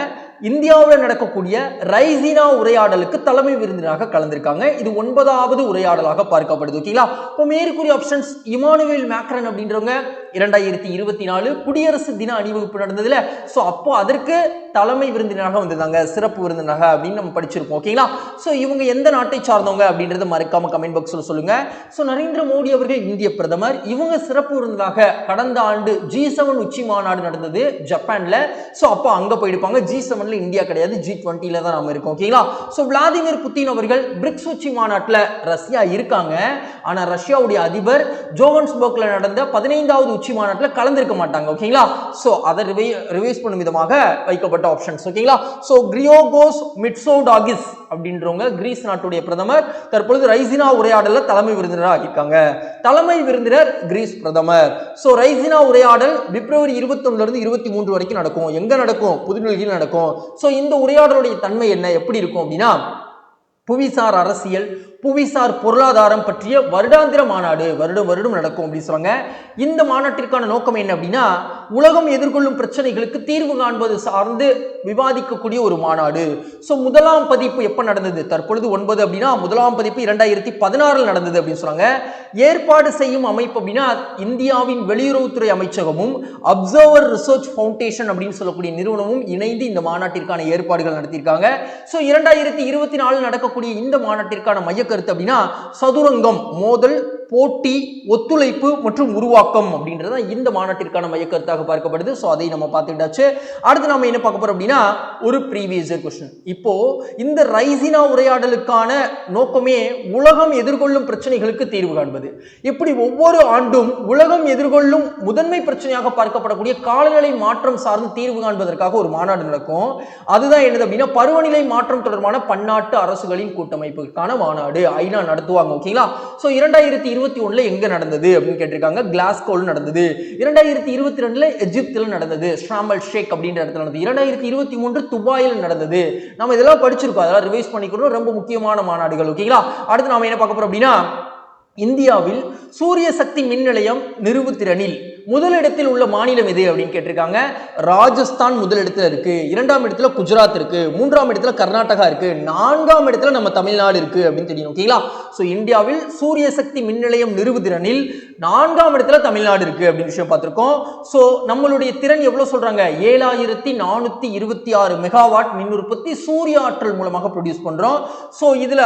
இந்தியாவில் நடக்கக்கூடிய ரைசினா உரையாடலுக்கு தலைமை விருந்தினராக கலந்திருக்காங்க. இது 9வது உரையாடலாக பார்க்கப்படுது. ஓகேங்களா, இப்போ மேற்கூறிய ஆப்ஷன்ஸ் இமானுவேல் மேக்ரன் அப்படின்றவங்க 2024 குடியரசு தின அணிவகுப்பு நடந்ததுல, ஸோ அப்போ அதற்கு தலைமை விருந்தினராக வந்திருந்தாங்க, சிறப்பு விருந்தினராக அப்படின்னு நம்ம படிச்சிருப்போம். ஓகேங்களா, ஸோ இவங்க எந்த நாட்டை சார்ந்தவங்க அப்படின்றத மறக்காம கமெண்ட் பாக்ஸ்ல சொல்லுங்க. ஸோ நரேந்திர மோடி அவர்கள் இந்திய பிரதமர். இவங்க சிறப்பு விருந்தினராக கடந்த ஆண்டு G7 உச்சி மாநாடு நடந்தது ஜப்பான்ல. ஸோ அப்போ அங்க போயிருப்பாங்க. G7 இந்தியா கிடையாது, G20 தான் நாம இருக்கோம். ஓகேங்களா, சோ விளாடிமிர் புட்டின் அவர்கள் பிரிக்ஸ் உச்சி மாநாட்டில் ரஷ்யா இருக்காங்க. ஆனா ரஷ்யாவுடைய அதிபர் ஜோஹன்ஸ்பர்க்ல நடந்த 15வது உச்சி மாநாட்டில் கலந்திருக்க மாட்டாங்க. ஓகேங்களா, சோ அதை ரிவைஸ் பண்ணும் விதமாக வைக்கப்பட்ட ஆப்ஷன்ஸ். ஓகேங்களா, சோ கிரியோகோஸ் மிட்சோடாகிஸ் அப்படின்றவங்க கிரீஸ் நாட்டுடைய பிரதமர். தற்பொழுது ரைசினா உரையாடல தலைமை விருந்தினராக இருக்காங்க. தலைமை விருந்தினர் கிரீஸ் பிரதமர். சோ ரைசினா உரையாடல் பிப்ரவரி 21 இருந்து 23 வரைக்கும் நடக்கும். எங்க நடக்கும்? புதுடெல்லியில் நடக்கும். சோ இந்த உரையாடலுடைய தன்மை என்ன, எப்படி இருக்கும் அப்படின்னா, புவிசார் அரசியல், புவிசார் பொருளாதாரம் பற்றிய வருடாந்திர மாநாடு வருடம் நடக்கும் அப்படின்னு சொல்றாங்க. இந்த மாநாட்டிற்கான நோக்கம் என்ன அப்படின்னா, உலகம் எதிர்கொள்ளும் பிரச்சனைகளுக்கு தீர்வு காண்பது சார்ந்து விவாதிக்கக்கூடிய ஒரு மாநாடு. ஸோ முதலாம் பதிப்பு எப்போ நடந்தது? தற்பொழுது 9 அப்படின்னா முதலாம் பதிப்பு 2016 நடந்தது அப்படின்னு சொல்றாங்க. ஏற்பாடு செய்யும் அமைப்பு அப்படின்னா இந்தியாவின் வெளியுறவுத்துறை அமைச்சகமும் அப்சர்வர் ரிசர்ச் ஃபவுண்டேஷன் அப்படின்னு சொல்லக்கூடிய நிறுவனமும் இணைந்து இந்த மாநாட்டிற்கான ஏற்பாடுகள் நடத்தியிருக்காங்க. ஸோ 2024 நடக்கக்கூடிய இந்த மாநாட்டிற்கான மைய கருத்து அப்படின்னா சதுரங்கம், மோதல், போட்டி, ஒத்துழைப்பு மற்றும் உருவாக்கம் அப்படின்றது இந்த மாநாட்டிற்கான மையக்கருத்தாக பார்க்கப்படுது. ஸோ அதை நம்ம பார்த்துட்டாச்சு. அடுத்து நம்ம என்ன பார்க்க போறோம் அப்படின்னா, ஒரு ப்ரீவியஸ் இயர் क्वेश्चन. இப்போ இந்த ரைசினா உரையாடலுக்கான நோக்கமே உலகம் எதிர்கொள்ளும் பிரச்சனைகளுக்கு தீர்வு காண்பது. எப்படி ஒவ்வொரு ஆண்டும் உலகம் எதிர்கொள்ளும் முதன்மை பிரச்சனையாக பார்க்கப்படக்கூடிய காலநிலை மாற்றம் சார்ந்து தீர்வு காண்பதற்காக ஒரு மாநாடு நடக்கும். அதுதான் என்னது அப்படின்னா பருவநிலை மாற்றம் தொடர்பான பன்னாட்டு அரசுகளின் கூட்டமைப்புக்கான மாநாடு ஐநா நடத்துவாங்க. ஓகேங்களா, ஸோ 2021 எங்க நடந்தது அப்படின்னு கேட்டிருக்காங்க. கிளாஸ்கோல நடந்தது. 2022 எஜிப்தில் நடந்தது, ஷார்மல் ஷேக் அப்படின்ற இடத்துல நடந்தது. 2023 துபாயில் நடந்தது. நம்ம இதெல்லாம் படிச்சிருக்கோம், அதெல்லாம் ரிவைஸ் பண்ணிக்கிறோம். ரொம்ப முக்கியமான மாநாடுகள். ஓகேங்களா, அடுத்து நாம என்ன பார்க்க போறோம் அப்படின்னா, இந்தியாவில் சூரிய சக்தி மின் நிலையம் நிறுவுத்திறனில் முதலிடத்தில் உள்ள மாநிலம் எது அப்படின்னு கேட்டிருக்காங்க. ராஜஸ்தான் முதலிடத்தில் இருக்கு, 2ஆம் இடத்துல குஜராத் இருக்கு, 3ஆம் இடத்துல கர்நாடகா இருக்கு, 4ஆம் இடத்துல நம்ம தமிழ்நாடு இருக்கு அப்படின்னு தெரியும். ஓகேங்களா, சோ இந்தியாவில் சூரிய சக்தி மின் நிலையம் நிறுவுதிறனில் 4ஆம் இடத்துல தமிழ்நாடு இருக்கு அப்படின்னு விஷயம் பார்த்திருக்கோம். சோ நம்மளுடைய திறன் எவ்வளவு சொல்றாங்க? 7426 மெகாவாட் மின் உற்பத்தி சூரிய ஆற்றல் மூலமாக ப்ரொடியூஸ் பண்றோம். சோ இதுல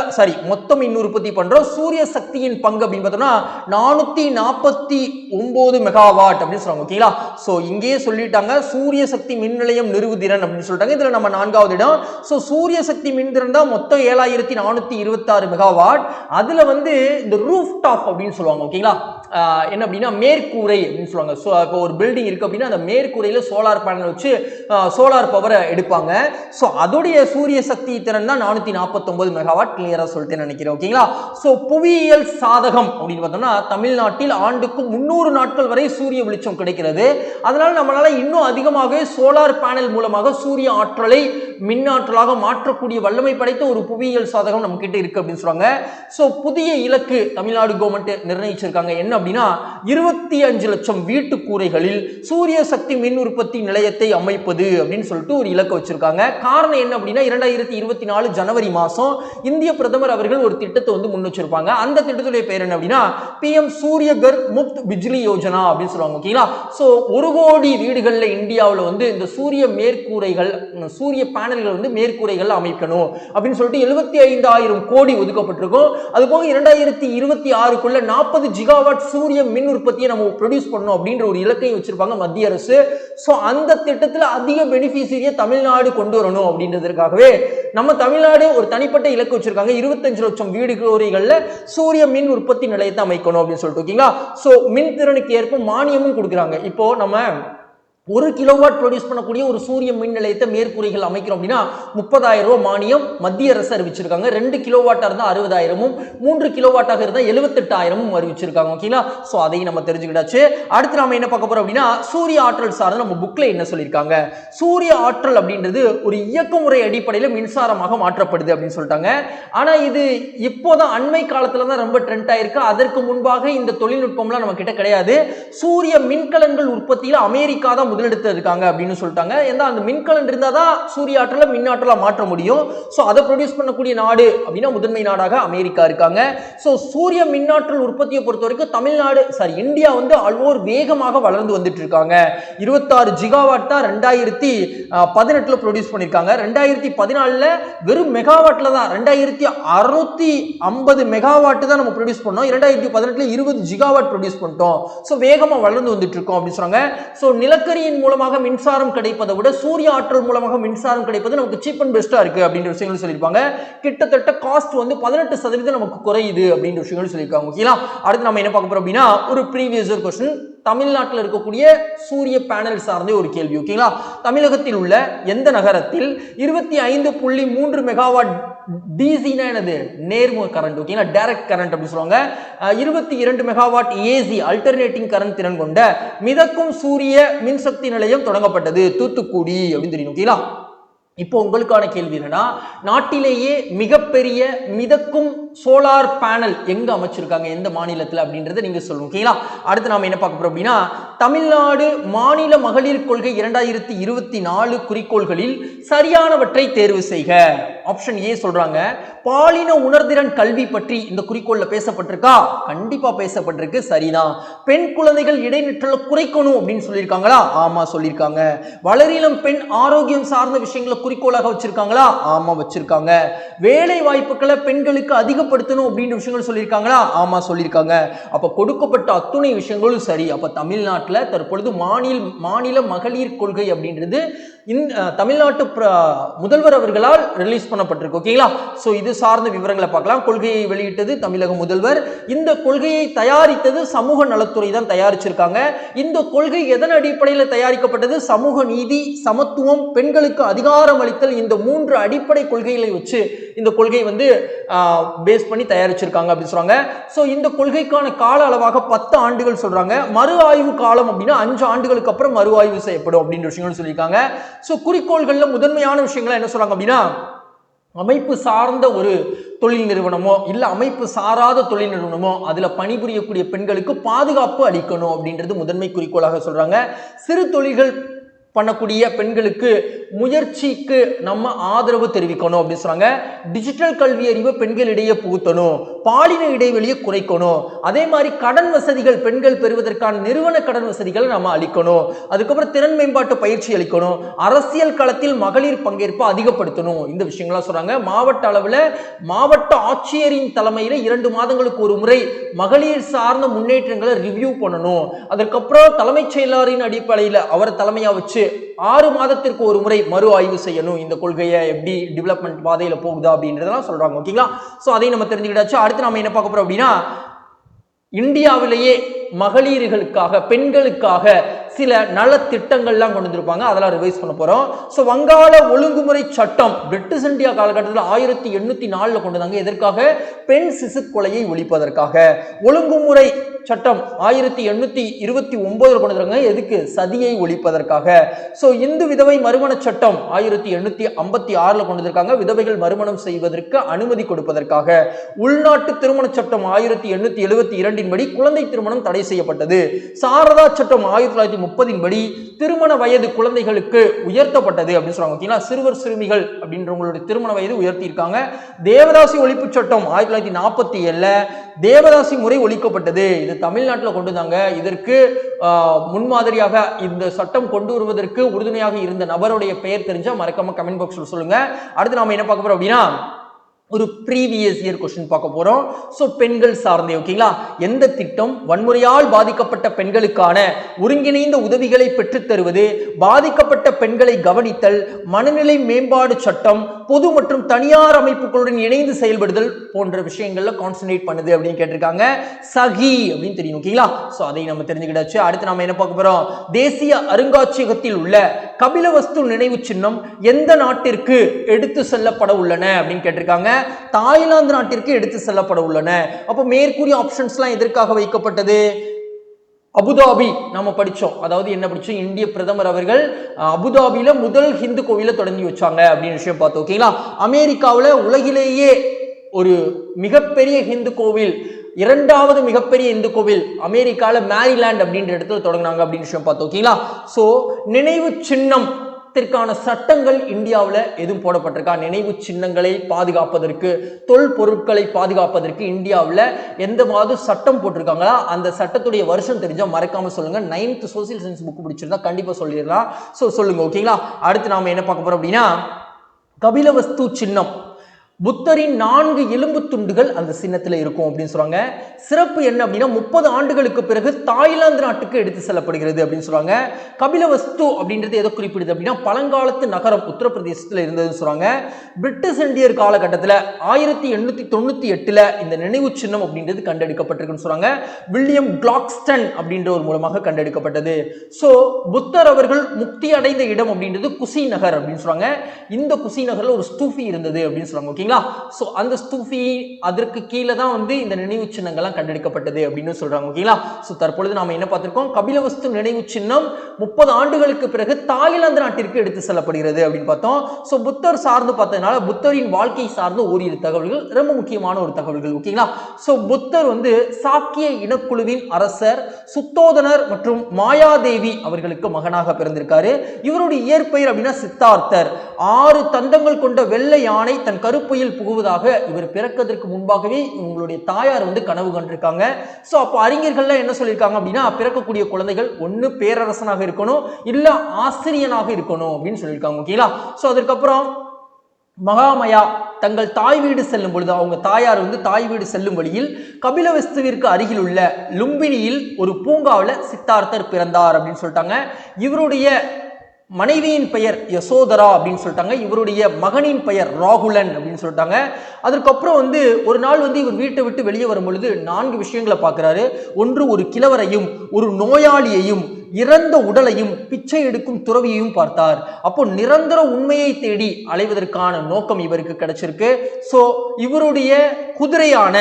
மொத்தம் மின் உற்பத்தி பண்றோம். சூரிய சக்தியின் பங்கு அப்படின்னு பார்த்தோம்னா 449 மெகாவாட் அப்படின்னு சொல்றாங்க. ஓகேங்களா, சோ இங்கேயே சொல்லிட்டாங்க சூரிய சக்தி மின் நிலையம் நிறுவுதிறன் அப்படின்னு சொல்லிட்டாங்க. இதுல நம்ம 4வது இடம். சோ சூரிய சக்தி மின் திறன் தான் மொத்தம் 7426 மெகாவாட். அதுல இந்த ரூஃப் டாப் அப்படின்னு சொல்லுவாங்க. ஓகேங்களா, என்ன அப்படின்னா மேற்கூரை அப்படின்னு சொல்லுவாங்க. ஸோ இப்போ ஒரு பில்டிங் இருக்கு அப்படின்னா அந்த மேற்கூரையில சோலார் பேனல் வச்சு சோலார் பவரை எடுப்பாங்க. ஸோ அதோடைய சூரிய சக்தி திறன் தான் 449 மெகாவாட். கிளியரா சொல்லிட்டேன்னு நினைக்கிறேன். ஓகேங்களா, ஸோ புவியியல் சாதகம் அப்படின்னு பார்த்தோம்னா தமிழ்நாட்டில் ஆண்டுக்கு 300 நாட்கள் வரை சூரிய சூரிய வெளிச்சம் கிடைக்கிறது. அதனால நம்மளால இன்னும் அதிகமாக சோலார் பேனல் மூலமாக சூரிய ஆற்றலை மின்னாற்றலாக மாற்றக்கூடிய வல்லமை படைத்த ஒரு புவியியல் சாதகம் நம்ம கிட்ட இருக்கு அப்படின்னு சொல்றாங்க. சோ புதிய இலக்கு தமிழ்நாடு கவர்மெண்ட் நிர்ணயிச்சிருக்காங்க. என்ன அப்படின்னா 25 லட்சம் வீட்டு கூரைகளில் சூரிய சக்தி மின் உற்பத்தி நிலையத்தை அமைப்பது அப்படின்னு சொல்லிட்டு ஒரு இலக்கு வச்சிருக்காங்க. காரணம் என்ன அப்படின்னா 2024 ஜனவரி மாசம் இந்திய பிரதமர் அவர்கள் ஒரு திட்டத்தை வந்து முன் வச்சிருப்பாங்க. அந்த திட்டத்துடைய பேர் என்ன அப்படின்னா PM சூரியகர் முக்த் பிஜ்லி யோஜனா அப்படின்னு சொல்லுவாங்க. ஓகேங்களா? சோ 1 கோடி வீடுகள்ல இந்தியாவில் வந்து இந்த சூரிய மேற்கூரைகள் சூரிய பேனல்கள் வந்து மேற்கூரைகள் அமைக்கணும் அப்படின்னு சொல்லிட்டு 75,000 கோடி ஒதுக்கப்பட்டிருக்கும். அது போக 2026க்குள்ள 40 ஜிகாவாட் சூரிய மின் உற்பத்தியை நம்ம ப்ரொடியூஸ் பண்ணணும் அப்படின்ற ஒரு இலக்கை வச்சிருப்பாங்க மத்திய அரசு. சோ அந்த திட்டத்தில் அதிக பெனிஃபிஷியரியை தமிழ்நாடு கொண்டு வரணும் அப்படின்றதுக்காகவே நம்ம தமிழ்நாடு ஒரு தனிப்பட்ட இலக்கு வச்சிருக்காங்க. 25 லட்சம் வீடு கூரைகள்ல சூரிய மின் உற்பத்தி நிலையத்தை அமைக்கணும் அப்படின்னு சொல்லிட்டு. ஓகேங்களா? சோ மின் திறனுக்கு ஏற்ப மானியமும் கொடுக்குறாங்க. இப்போ நம்ம 1 கிலோவாட் ப்ரொடியூஸ் பண்ணக்கூடிய ஒரு சூரிய மின் நிலையத்தை மேற்கூரைகள் அமைக்கிறோம் அப்படின்னா 30,000 ரூபாய் மானியம் மத்திய அரசு அறிவிச்சிருக்காங்க. 2 கிலோவாட்டா இருந்தா 60,000, 3 கிலோவாட்டாக இருந்தா 78,000 அறிவிச்சிருக்காங்க. ஓகேங்களா? சோ அதையும் நம்ம தெரிஞ்சுக்கிட்டாச்சு. அடுத்து நாம என்ன பார்க்க போறோம் அப்படின்னா சூரிய ஆற்றல் சார்ந்து நம்ம புக்ல என்ன சொல்லியிருக்காங்க. சூரிய ஆற்றல் அப்படின்றது ஒரு இயக்க முறை அடிப்படையில் மின்சாரமாக மாற்றப்படுது அப்படின்னு சொல்லிட்டாங்க. ஆனா இது இப்போதான் அண்மை காலத்துல தான் ரொம்ப ட்ரெண்ட் ஆயிருக்கு. அதற்கு முன்பாக இந்த தொழில்நுட்பம்லாம் நம்ம கிட்ட கிடையாது. சூரிய மின்கலன்கள் உற்பத்தியில அமெரிக்கா தான் முதலெடுத்து இருக்காங்க அப்படின்னு சொல்லிட்டாங்க. ஏன்னா அந்த மின்கலன் இருந்தாதான் சூரிய ஆற்றலை மின்னாற்றலா மாற்ற முடியும். சோ அதை ப்ரொடியூஸ் பண்ணக்கூடிய நாடு அப்படின்னா முதன்மை நாடாக அமெரிக்கா இருக்காங்க. சோ சூரிய மின்னாற்றல் உற்பத்தியை பொறுத்த வரைக்கும் இந்தியா வந்து அல்வோர் வேகமாக வளர்ந்து வந்துட்டு இருக்காங்க. 26 ஜிகாவாட் தான் 2018 ப்ரொடியூஸ் பண்ணிருக்காங்க. 2014 வெறும் மெகாவாட்ல தான் 2650 மெகாவாட் தான் நம்ம ப்ரொடியூஸ் பண்ணோம். 2018 20 ஜிகாவாட் ப்ரொடியூஸ் பண்ணிட்டோம். சோ வேகமா வளர்ந்து வந்துட்டு இருக்கோம் அப்படின்னு சொன்னாங்க. சோ நிலக்கரியின் மூலமாக மின்சாரம் கிடைப்பதை விட சூரிய ஆற்றல் மூலமாக மின்சாரம் கிடைப்பது நமக்கு சீப் அண்ட் பெஸ்டா இருக்கு அப்படின்ற விஷயங்கள் சொல்லியிருப்பாங்க. கிட்டத்தட்ட காஸ்ட் வந்து 18% நமக்கு குறையுது அப்படின்ற விஷயங்கள் சொல்லியிருக்காங்க. ஓகேங்களா? அடுத்து நம்ம என்ன பார்க்க போறோம் அப்படின்னா ஒரு ப்ரீவியஸ் இயர் क्वेश्चन தமிழ்நாட்டில் இருக்கக்கூடிய சூரிய பேனல் சார்ந்த ஒரு கேள்வி. ஓகேங்களா? தமிழகத்தில் உள்ள எந்த நகரத்தில் 25.3 மெகாவாட் டிசினா என்னது நேர்முக கரண்ட், ஓகேங்களா, டைரக்ட் கரண்ட் அப்படி சொல்லுவாங்க, 22 மெகாவாட் ஏசி அல்டர்னேட்டிங் கரண்ட் திறன் கொண்ட மிதக்கும் சூரிய மின்சக்தி நிலையம் தொடங்கப்பட்டது? தூத்துக்குடி அப்படின்னு தெரியும். ஓகேங்களா? இப்போ உங்களுக்கான கேள்வி என்னன்னா நாட்டிலேயே மிகப்பெரிய மிதக்கும் சோலார் பேனல் எங்க அமைச்சிருக்காங்க, எந்த மாநிலத்தில் அப்படின்றத நீங்க சொல்லுங்க. ஓகேங்களா? அடுத்து நாம என்ன பார்க்க போறோம் அப்படின்னா தமிழ்நாடு மாநில மகளிர் கொள்கை 2024 குறிக்கோள்களில் சரியானவற்றை தேர்வு செய்க. ஆப்ஷன் ஏ சொல்றாங்க பாலின உணர்திறன் கல்வி பற்றி இந்த குறிக்கோள்ல பேசப்பட்டிருக்கா? கண்டிப்பா பேசப்பட்டிருக்கு, சரிதான். பெண் குழந்தைகள் இடைநிற்றலை குறைக்கணும் அப்படின்னு சொல்லியிருக்காங்களா? ஆமா சொல்லியிருக்காங்க. வளரிளம் பெண் ஆரோக்கியம் சார்ந்த விஷயங்களை குறிக்கோளாக வச்சிருக்காங்களா? ஆமா வச்சிருக்காங்க. வேலை வாய்ப்புகளை பெண்களுக்கு அதிகப்படுத்தணும் அப்படின்ற விஷயங்கள் சொல்லியிருக்காங்களா? ஆமா சொல்லியிருக்காங்க. அப்ப கொடுக்கப்பட்ட அத்துணை விஷயங்களும் சரி. அப்ப தமிழ்நாட்டில் தற்பொழுது மாநில மகளிர் கொள்கை அப்படின்றது தமிழ்நாட்டு முதல்வர் அவர்களால் ரிலீஸ் பண்ணப்பட்டிருக்கு. ஓகேங்களா? சோ இது சார்ந்த விவரங்களை பார்க்கலாம். கொள்கையை வெளியிட்டது தமிழக முதல்வர். இந்த கொள்கையை தயாரித்தது சமூக நலத்துறை தான் தயாரிச்சிருக்காங்க. இந்த கொள்கை எதன் அடிப்படையில் தயாரிக்கப்பட்டது? சமூக நீதி, சமத்துவம், பெண்களுக்கு அதிகாரம் அளித்தல், இந்த 3 அடிப்படை கொள்கைகளை வச்சு இந்த கொள்கை வந்து பேஸ் பண்ணி தயாரிச்சிருக்காங்க அப்படின்னு சொல்றாங்க. சோ இந்த கொள்கைக்கான கால அளவாக 10 ஆண்டுகள் சொல்றாங்க. மறு ஆய்வு காலம் அப்படின்னா 5 ஆண்டுகளுக்கு அப்புறம் மறு ஆய்வு செய்யப்படும் அப்படின்ற விஷயங்கள் சொல்லியிருக்காங்க. சோ குறிக்கோள்கள்ல முதன்மையான விஷயங்கள் என்ன சொல்றாங்க அப்படின்னா அமைப்பு சார்ந்த ஒரு தொழில் நிறுவனமோ இல்ல அமைப்பு சாராத தொழில் நிறுவனமோ அதுல பணிபுரியக்கூடிய பெண்களுக்கு பாதுகாப்பு அளிக்கணும் அப்படின்றது முதன்மை குறிக்கோளாக சொல்றாங்க. சிறு தொழில்கள் பண்ணக்கூடிய பெண்களுக்கு முயற்சிக்கு நம்ம ஆதரவு தெரிவிக்கணும் அப்படின்னு சொல்றாங்க. டிஜிட்டல் கல்வி அறிவு பெண்களிடையே புகுத்தணும், பாலின இடைவெளியை குறைக்கணும், அதே மாதிரி கடன் வசதிகள் பெண்கள் பெறுவதற்கான நிறுவன கடன் வசதிகளை நம்ம அளிக்கணும், அதுக்கப்புறம் திறன் மேம்பாட்டு பயிற்சி அளிக்கணும், அரசியல் களத்தில் மகளிர் பங்கேற்பை அதிகப்படுத்தணும், இந்த விஷயங்கள்லாம் சொல்றாங்க. மாவட்ட அளவில் மாவட்ட ஆட்சியரின் தலைமையில 2 மாதங்களுக்கு ஒரு முறை மகளிர் சார்ந்த முன்னேற்றங்களை ரிவ்யூ பண்ணணும். அதுக்கப்புறம் தலைமைச் செயலாளரின் அடிப்படையில் அவர் தலைமையா வச்சு 6 மாதத்திற்கு ஒரு முறை மறு ஆய்வு செய்யணும். இந்த கொள்கையை எப்படி டெவலப்மெண்ட் பாதையில போகுதா அப்படின்றதெல்லாம் சொல்றாங்க. ஓகேங்களா? சோ அதையும் நம்ம தெரிஞ்சுக்கிட்டாச்சு. அடுத்து நாம என்ன பார்க்க போறோம் அப்படின்னா இந்தியாவிலேயே மகளிர்களுக்காக பெண்களுக்காக சில நல திட்டங்கள்லாம் கொண்டு வந்திருப்பாங்க, அதெல்லாம் ரிவைஸ் பண்ண போறோம். ஸோ வங்காள ஒழுங்குமுறை சட்டம் பிரிட்டிஷ் இந்தியா காலகட்டத்தில் 1804 கொண்டு வந்தாங்க. எதற்காக? பெண் சிசு கொலையை ஒழிப்பதற்காக. ஒழுங்குமுறை சட்டம் 1829 கொண்டு வந்தாங்க. எதுக்கு? சதியை ஒழிப்பதற்காக. ஸோ இந்து விதவை மறுமண சட்டம் 1856 கொண்டு வந்திருக்காங்க, விதவைகள் மறுமணம் செய்வதற்கு அனுமதி கொடுப்பதற்காக. உள்நாட்டு திருமண சட்டம் 1872 படி குழந்தை திருமணம் தடை செய்யப்பட்டது. சாரதா சட்டம் 1930 படி திருமண வயது குழந்தைகளுக்கு உயர்த்தப்பட்டது அப்படின்னு சொல்றாங்க. ஓகேங்களா? சிறுவர் சிறுமிகள் அப்படின்றவங்களுடைய திருமண வயது உயர்த்தி இருக்காங்க. தேவதாசி ஒழிப்பு சட்டம் 1947 தேவதாசி முறை ஒழிக்கப்பட்டது. இது தமிழ்நாட்டில் கொண்டு வந்தாங்க. இதற்கு முன்மாதிரியாக இந்த சட்டம் கொண்டு வருவதற்கு உறுதுணையாக இருந்த நபருடைய பெயர் தெரிஞ்சா மறக்காம கமெண்ட் பாக்ஸ்ல சொல்லுங்க. அடுத்து நாம என்ன பார்க்க போறோம் அப்படின்னா, ஒரு ப்ரீவியஸ் இயர் கொஸ்டின் பார்க்க போறோம். சோ பெண்கள் சார்ந்தே. ஓகேங்களா? எந்த திட்டம் வன்முறையால் பாதிக்கப்பட்ட பெண்களுக்கான ஒருங்கிணைந்த உதவிகளை பெற்றுத் தருவது, பாதிக்கப்பட்ட பெண்களை கவனித்தல், மனநிலை மேம்பாடு சட்டம், பொது மற்றும் தனியார் அமைப்புகளுடன் இணைந்து செயல்படுதல் போன்ற விஷயங்கள்ல கான்சென்ட்ரேட் பண்ணுது அப்படின்னு கேட்டிருக்காங்க. சகி அப்படின்னு தெரியும். ஓகேங்களா? சோ அதை நம்ம தெரிஞ்சுக்கிட்டாச்சு. அடுத்து நாம என்ன பார்க்க போறோம்? தேசிய அருங்காட்சியகத்தில் உள்ள கபிலவஸ்து நினைவு சின்னம் எந்த நாட்டிற்கு எடுத்து செல்லப்பட உள்ளன அப்படின்னு கேட்டிருக்காங்க. தாய்லாந்து நாட்டிற்கு எடுத்து செல்லப்பட உள்ளன. அப்போ மேற்கூறிய ஆப்ஷன்ஸ்லாம் எதற்காக வைக்கப்பட்டது? அபுதாபி நம்ம படிச்சோம். அதாவது என்ன படிச்சோம்? இந்திய பிரதமர் அவர்கள் அபுதாபியில முதல் ஹிந்து கோவிலை தொடங்கி வச்சாங்க அப்படின்னு விஷயம் பார்த்தோம். ஓகேங்களா? அமெரிக்காவில் உலகிலேயே ஒரு மிகப்பெரிய ஹிந்து கோவில், இரண்டாவது மிகப்பெரிய இந்து கோவில் அமெரிக்கால மேரிலாண்ட் அப்படின்ற இடத்துல தொடங்கினாங்க அப்படின்னு விஷயம் பார்த்தோம். ஓகேங்களா? சோ நினைவு சின்னம் சட்டங்கள் இந்தியாவில் எதுவும் போடப்பட்டிருக்கா? நினைவு சின்னங்களை பாதுகாப்பதற்கு, தொல்பொருட்களை பாதுகாப்பதற்கு இந்தியாவில் எந்த மாதிரி சட்டம் போட்டிருக்காங்களா? அந்த சட்டத்துடைய வருஷம் தெரிஞ்சா மறக்காம சொல்லுங்க. 9th சோசியல் சயின்ஸ் புக் பிடிச்சிருந்தா கண்டிப்பா சொல்லிடலாம். சோ சொல்லுங்க. ஓகேங்களா? அடுத்து நாம என்ன பார்க்க போறோம் அப்படின்னா, கபிலவஸ்து சின்னம் புத்தரின் 4 எலும்பு துண்டுகள் அந்த சின்னத்தில் இருக்கும் அப்படின்னு சொல்றாங்க. சிறப்பு என்ன அப்படின்னா, 30 ஆண்டுகளுக்கு பிறகு தாய்லாந்து நாட்டுக்கு எடுத்து செல்லப்படுகிறது அப்படின்னு சொல்றாங்க. கபிலவஸ்து அப்படின்றது எதை குறிப்பிடுது அப்படின்னா, பழங்காலத்து நகரம் உத்தரப்பிரதேசத்தில் இருந்ததுன்னு சொல்றாங்க. பிரிட்டிஷ் இந்தியர் காலகட்டத்தில் 1898 இந்த நினைவு சின்னம் அப்படின்றது கண்டெடுக்கப்பட்டிருக்குன்னு சொல்றாங்க. வில்லியம் கிளாக்ஸ்டன் அப்படின்ற ஒரு மூலமாக கண்டெடுக்கப்பட்டது. சோ புத்தர் அவர்கள் முக்தி அடைந்த இடம் அப்படின்றது குசி நகர் அப்படின்னு சொல்றாங்க. இந்த குசி நகர்ல ஒரு ஸ்தூபி இருந்தது அப்படின்னு சொல்றாங்க. ஓகேங்களா? சோ அந்த ஸ்தூபி அதற்கு கீழே தான் வந்து இந்த நினைவு சின்னங்கள்லாம் கண்டெடுக்கப்பட்டது அப்படின்னு சொல்றாங்க. ஓகேங்களா? சோ தற்பொழுது நாம என்ன பார்த்திருக்கோம்? கபிலவஸ்து நினைவு சின்னம் 30 ஆண்டுகளுக்கு பிறகு தாய்லாந்து நாட்டிற்கு எடுத்து செல்லப்படுகிறது அப்படின்னு பார்த்தோம். சோ புத்தர் சார்ந்து பார்த்ததுனால புத்தரின் வாழ்க்கை சார்ந்த ஓரிரு தகவல்கள் ரொம்ப முக்கியமான ஒரு தகவல்கள். ஓகேங்களா? சோ புத்தர் வந்து சாக்கிய இனக்குழுவின் அரசர் சுத்தோதனர் மற்றும் மாயாதேவி அவர்களுக்கு மகனாக பிறந்திருக்காரு. இவருடைய இயற்பெயர் அப்படின்னா சித்தார்த்தர். 6 தந்தங்கள் கொண்ட வெள்ளை யானை தன் கருப்பையில் புகுவதாக இவர் பிறக்கிறதுக்கு முன்பாகவே உங்களுடைய தாயார் வந்து கனவு கண்டிருக்காங்க. சோ அப்போ அறிஞர்கள்லாம் என்ன சொல்லியிருக்காங்க அப்படின்னா, பிறக்கக்கூடிய குழந்தைகள் ஒன்னு பேரரசனாக இருக்கணும், இல்ல ஆசிரியனாக இருக்கணும் அப்படின்னு சொல்லியிருக்காங்க. ஓகேங்களா? சோ அதுக்கப்புறம் மகாமயா தங்கள் தாய் வீடு செல்லும் பொழுது, அவங்க தாயார் வந்து தாய் வீடு செல்லும் வழியில் கபிலவஸ்துவிற்கு அருகில் உள்ள லும்பினியில் ஒரு பூங்காவில் சித்தார்த்தர் பிறந்தார் அப்படின்னு சொல்லிட்டாங்க. இவருடைய மனைவியின் பெயர் யசோதரா அப்படின்னு சொல்லிட்டாங்க. இவருடைய மகனின் பெயர் ராகுலன் அப்படின்னு சொல்லிட்டாங்க. அதுக்கப்புறம் வந்து ஒரு நாள் வந்து இவர் வீட்டை விட்டு வெளியே வரும் பொழுது 4 விஷயங்களை பார்க்கிறாரு. ஒன்று, ஒரு கிழவரையும், ஒரு நோயாளியையும், இறந்த உடலையும், பிச்சை எடுக்கும் துறவியையும் பார்த்தார். அப்போ நிரந்தர உண்மையை தேடி அலைவதற்கான நோக்கம் இவருக்கு கிடைச்சிருக்கு. சோ இவருடைய குதிரையான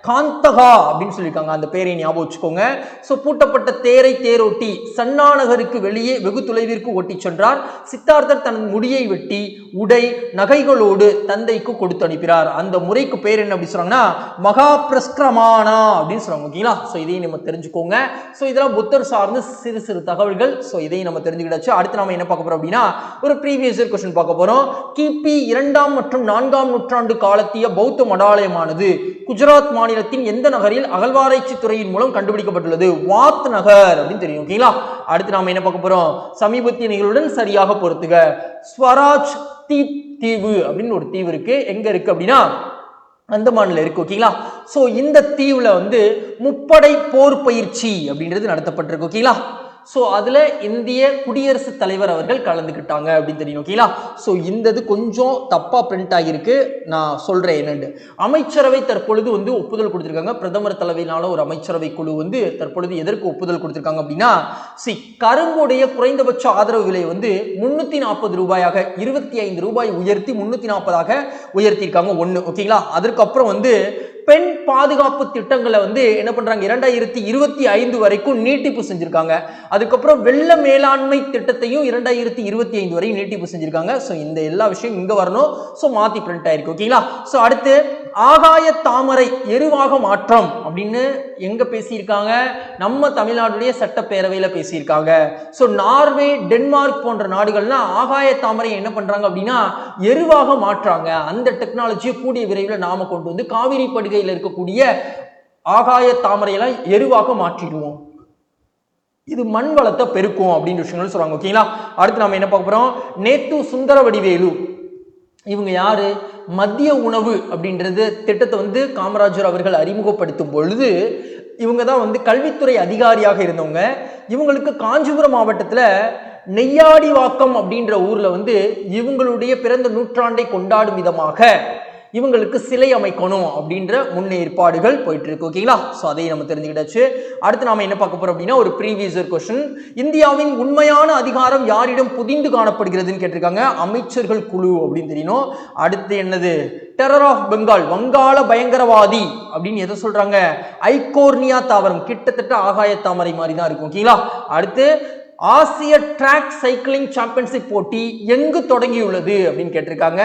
காந்தகா அப்படின்னு சொல்லியிருக்காங்க. அந்த பேரை ஞாபகம் வச்சுக்கோங்க. சோ பூட்டப்பட்ட தேரை தேரோட்டி சன்னா நகருக்கு வெளியே வெகு தொலைவிற்கு ஓட்டி சென்றார். சித்தார்த்தர் தன் முடியை வெட்டி உடை நகைகளோடு தந்தைக்கு கொடுத்து அனுப்பினார். அந்த முறைக்கு பேர் என்ன அப்படின்னு சொன்னாங்கன்னா மகா பிரஸ்கிரமானா அப்படின்னு சொல்றாங்க. ஓகேங்களா? சோ இதையும் நம்ம தெரிஞ்சுக்கோங்க. சோ இதெல்லாம் புத்தர் சார்ந்து சிறு சிறு தகவல்கள். சோ இதையும் நம்ம தெரிஞ்சுக்கிட்டாச்சு. அடுத்து நாம என்ன பார்க்க போறோம் அப்படின்னா, ஒரு ப்ரீவியஸ் இயர் क्वेश्चन பார்க்க போறோம். கிபி 2ஆம் மற்றும் 4ஆம் நூற்றாண்டு காலத்திய பௌத்த மடாலயமானது குஜராத் மாநிலத்தின் எந்த நகரில் அகழ்வாராய்ச்சி துறையின் மூலம் கண்டுபிடிக்கப்பட்டுள்ளது? வாத் நகர் அப்படின்னு தெரியும். ஓகேங்களா? அடுத்து நாம என்ன பார்க்க போறோம்? சமீபத்திய நிகழ்வுடன் சரியாக பொறுத்துக. ஸ்வராஜ் தீவு அப்படின்னு ஒரு தீவு இருக்கு. எங்க இருக்கு அப்படின்னா அந்தமான்ல இருக்கு. ஓகேங்களா? சோ இந்த தீவுல வந்து முப்படை போர் பயிற்சி அப்படின்றது நடத்தப்பட்டிருக்கு. ஓகேங்களா? ஸோ அதுல இந்திய குடியரசுத் தலைவர் அவர்கள் கலந்துக்கிட்டாங்க அப்படின்னு தெரியும். ஓகேங்களா? ஸோ இந்த இது கொஞ்சம் தப்பா பிரிண்ட் ஆகியிருக்கு, நான் சொல்றேன் என்னன்னு. அமைச்சரவை தற்பொழுது வந்து ஒப்புதல் கொடுத்திருக்காங்க. பிரதமர் தலைமையிலான ஒரு அமைச்சரவை குழு வந்து தற்பொழுது எதற்கு ஒப்புதல் கொடுத்திருக்காங்க அப்படின்னா, கரும்புடைய குறைந்தபட்ச ஆதரவு விலை வந்து 340 ரூபாயாக 25 ரூபாய் உயர்த்தி 340 உயர்த்தியிருக்காங்க. ஒண்ணு. ஓகேங்களா? அதற்கப்புறம் வந்து பெண் பாதுகாப்பு திட்டங்களை வந்து என்ன பண்றாங்க, 2025 வரைக்கும் நீட்டிப்பு செஞ்சிருக்காங்க. அதுக்கப்புறம் வெள்ள மேலாண்மை திட்டத்தையும் 2025 வரை நீட்டிப்பு செஞ்சிருக்காங்க. சோ இந்த எல்லா விஷயம் இங்க வரணும். சோ மாத்தி பிரிண்ட் ஆயிருக்கு. ஓகேங்களா? சோ அடுத்து ஆகாய தாமரை எருவாக மாற்றம் அப்படின்னு எங்க பேசியிருக்காங்க, நம்ம தமிழ்நாடுடைய சட்டப்பேரவையில பேசியிருக்காங்க. சோ நார்வே, டென்மார்க் போன்ற நாடுகள்லாம் ஆகாய தாமரை என்ன பண்றாங்க அப்படின்னா எருவாக மாற்றாங்க. அந்த டெக்னாலஜியை கூடிய விரைவில் நாம கொண்டு வந்து காவிரி படுகையில் இருக்கக்கூடிய ஆகாய தாமரையெல்லாம் எருவாக மாற்றிடுவோம். இது மண் வளத்தை பெருக்கும் அப்படின்னு விஷயங்கள் சொல்றாங்க. ஓகேங்களா? அடுத்து நம்ம என்ன பார்க்க போறோம், நேத்து சுந்தரவடிவேலு இவங்க யாரு, மதிய உணவு அப்படின்றது திட்டத்தை வந்து காமராஜர் அவர்கள் அறிமுகப்படுத்தும் பொழுது இவங்க தான் வந்து கல்வித்துறை அதிகாரியாக இருந்தவங்க. இவங்களுக்கு காஞ்சிபுரம் மாவட்டத்தில் நெய்யாடிவாக்கம் அப்படின்ற ஊர்ல வந்து இவங்களுடைய பிறந்த நூற்றாண்டை கொண்டாடும் விதமாக இவங்களுக்கு சிலை அமைக்கணும் அப்படின்ற முன்னேற்பாடுகள் போயிட்டு இருக்கு. ஓகேங்களா? சோ அதை நம்ம தெரிஞ்சுக்கிட்டாச்சு. அடுத்து நாம என்ன பார்க்க போறோம் அப்படின்னா ஒரு ப்ரீவியஸ் கொஸ்டின், இந்தியாவின் உண்மையான அதிகாரம் யாரிடம் புதிந்து காணப்படுகிறதுன்னு கேட்டிருக்காங்க. அமைச்சர்கள் குழு அப்படின்னு தெரியணும். அடுத்து என்னது, டெரர் ஆஃப் பெங்கால், வங்காள பயங்கரவாதி அப்படின்னு எதை சொல்றாங்க, ஐகோர்னியா தாவரம், கிட்டத்தட்ட ஆகாய தாமரை மாதிரி தான் இருக்கும். ஓகேங்களா? அடுத்து ஆசிய டிராக் சைக்கிளிங் சாம்பியன்ஷிப் போட்டி எங்கு தொடங்கியுள்ளது அப்படின்னு கேட்டிருக்காங்க.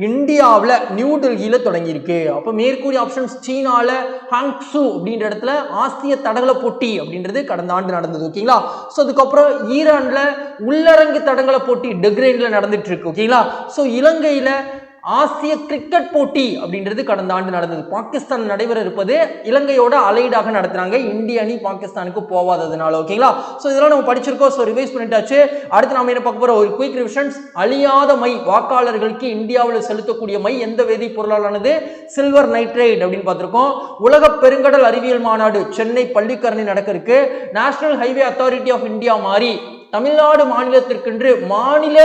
இந்தியாவில் நியூ டெல்லியில தொடங்கி இருக்கு. அப்ப மேற்கூறிய ஆப்ஷன்ஸ் சீனால ஹாங்சு அப்படின்ற இடத்துல ஆசிய தடகள போட்டி அப்படின்றது கடந்த ஆண்டு நடந்தது. ஓகேங்களா? சோ அதுக்கப்புறம் ஈரான்ல உள்ளரங்கு தடகள போட்டி டெக்ரைன்ல நடந்துட்டு இருக்கு. ஓகேங்களா? சோ இலங்கையில ஆசிய கிரிக்கெட் போட்டி அப்படின்றது கடந்த ஆண்டு நடந்தது. பாகிஸ்தான் நடைபெற இருப்பது இலங்கையோட அலைடாக நடத்துறாங்க, இந்திய அணி பாகிஸ்தானுக்கு போவாததுனால. ஓகேங்களா? சோ இதெல்லாம் நம்ம படிச்சிருக்கோம். சோ ரிவைஸ் பண்ணிட்டாச்சு. அடுத்து நாம என்ன பார்க்க போறோம், ஒரு குயிக் ரிவிஷன்ஸ். அழியாத மை, வாக்காளர்களுக்கு இந்தியாவில் செலுத்தக்கூடிய மை எந்த வேதிப்பொருளானது, சில்வர் நைட்ரேட் அப்படின்னு பார்த்திருக்கோம். உலக பெருங்கடல் அறிவியல் மாநாடு சென்னை பள்ளிக்கரணை நடக்க இருக்கு. National highway authority of India மாறி தமிழ்நாடு மாநிலத்திற்கென்று மாநில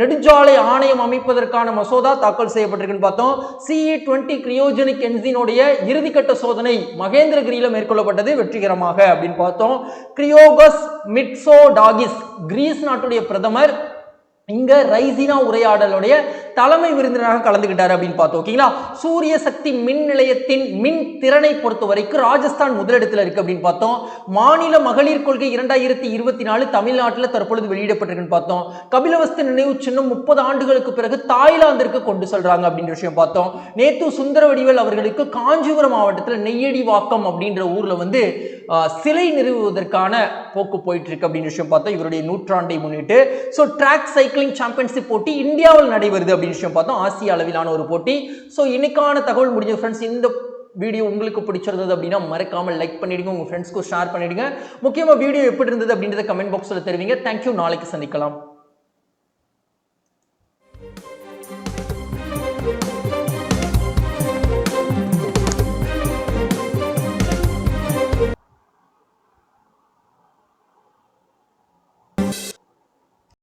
நெடுஞ்சாலை ஆணையம் அமைப்பதற்கான மசோதா தாக்கல் செய்யப்பட்டிருக்குன்னு பார்த்தோம். CE20 கிரியோஜெனிக் என்ஜினுடைய இறுதிக்கட்ட சோதனை மகேந்திரகிரியில மேற்கொள்ளப்பட்டது வெற்றிகரமாக அப்படின்னு பார்த்தோம். கிரியோகஸ் மிட்சோடாகிஸ், கிரீஸ் நாட்டுடைய பிரதமர், இங்க ரைசினா உரையாடலுடைய தலைமை விருந்தினராக கலந்துகிட்டாரு அப்படின்னு பார்த்தோம். ஓகேங்களா? சூரிய சக்தி மின் நிலையத்தின் மின் திறனை பொறுத்த வரைக்கும் ராஜஸ்தான் முதலிடத்தில் இருக்கு அப்படின்னு பார்த்தோம். மாநில மகளிர் கொள்கை 2024 தமிழ்நாட்டில் தற்பொழுது வெளியிடப்பட்டிருக்குன்னு பார்த்தோம். கபிலவஸ்து நினைவு சின்னம் 30 ஆண்டுகளுக்கு பிறகு தாய்லாந்திற்கு கொண்டு செல்றாங்க அப்படின்ற விஷயம் பார்த்தோம். நேத்து சுந்தரவடிவேல் அவர்களுக்கு காஞ்சிபுரம் மாவட்டத்தில் நெய்யடிவாக்கம் அப்படின்ற ஊர்ல வந்து சிலை நிறுவுவதற்கான போக்கு போயிட்டு இருக்கு அப்படின்னு விஷயம் பார்த்தோம். இவருடைய நூற்றாண்டை முன்னிட்டு சோ ட்ராக் சைக்கிளிங் சாம்பியன்ஷிப் போட்டி இந்தியாவில் நடைபெறுது அப்படின்னு விஷயம் பார்த்தோம். ஆசிய அளவிலான ஒரு போட்டி. சோ இன்னைக்கான தகவல் முடிஞ்ச ஃப்ரெண்ட்ஸ். இந்த வீடியோ உங்களுக்கு பிடிச்சிருந்தது அப்படின்னா மறக்காம லைக் பண்ணிடுங்க, உங்க ஃப்ரெண்ட்ஸ்க்கு ஷேர் பண்ணிடுங்க. முக்கியமா வீடியோ எப்படி இருந்தது அப்படின்றத கமெண்ட் பாக்ஸ்ல தெரிவிங்க. தேங்க்யூ. நாளைக்கு சந்திக்கலாம்.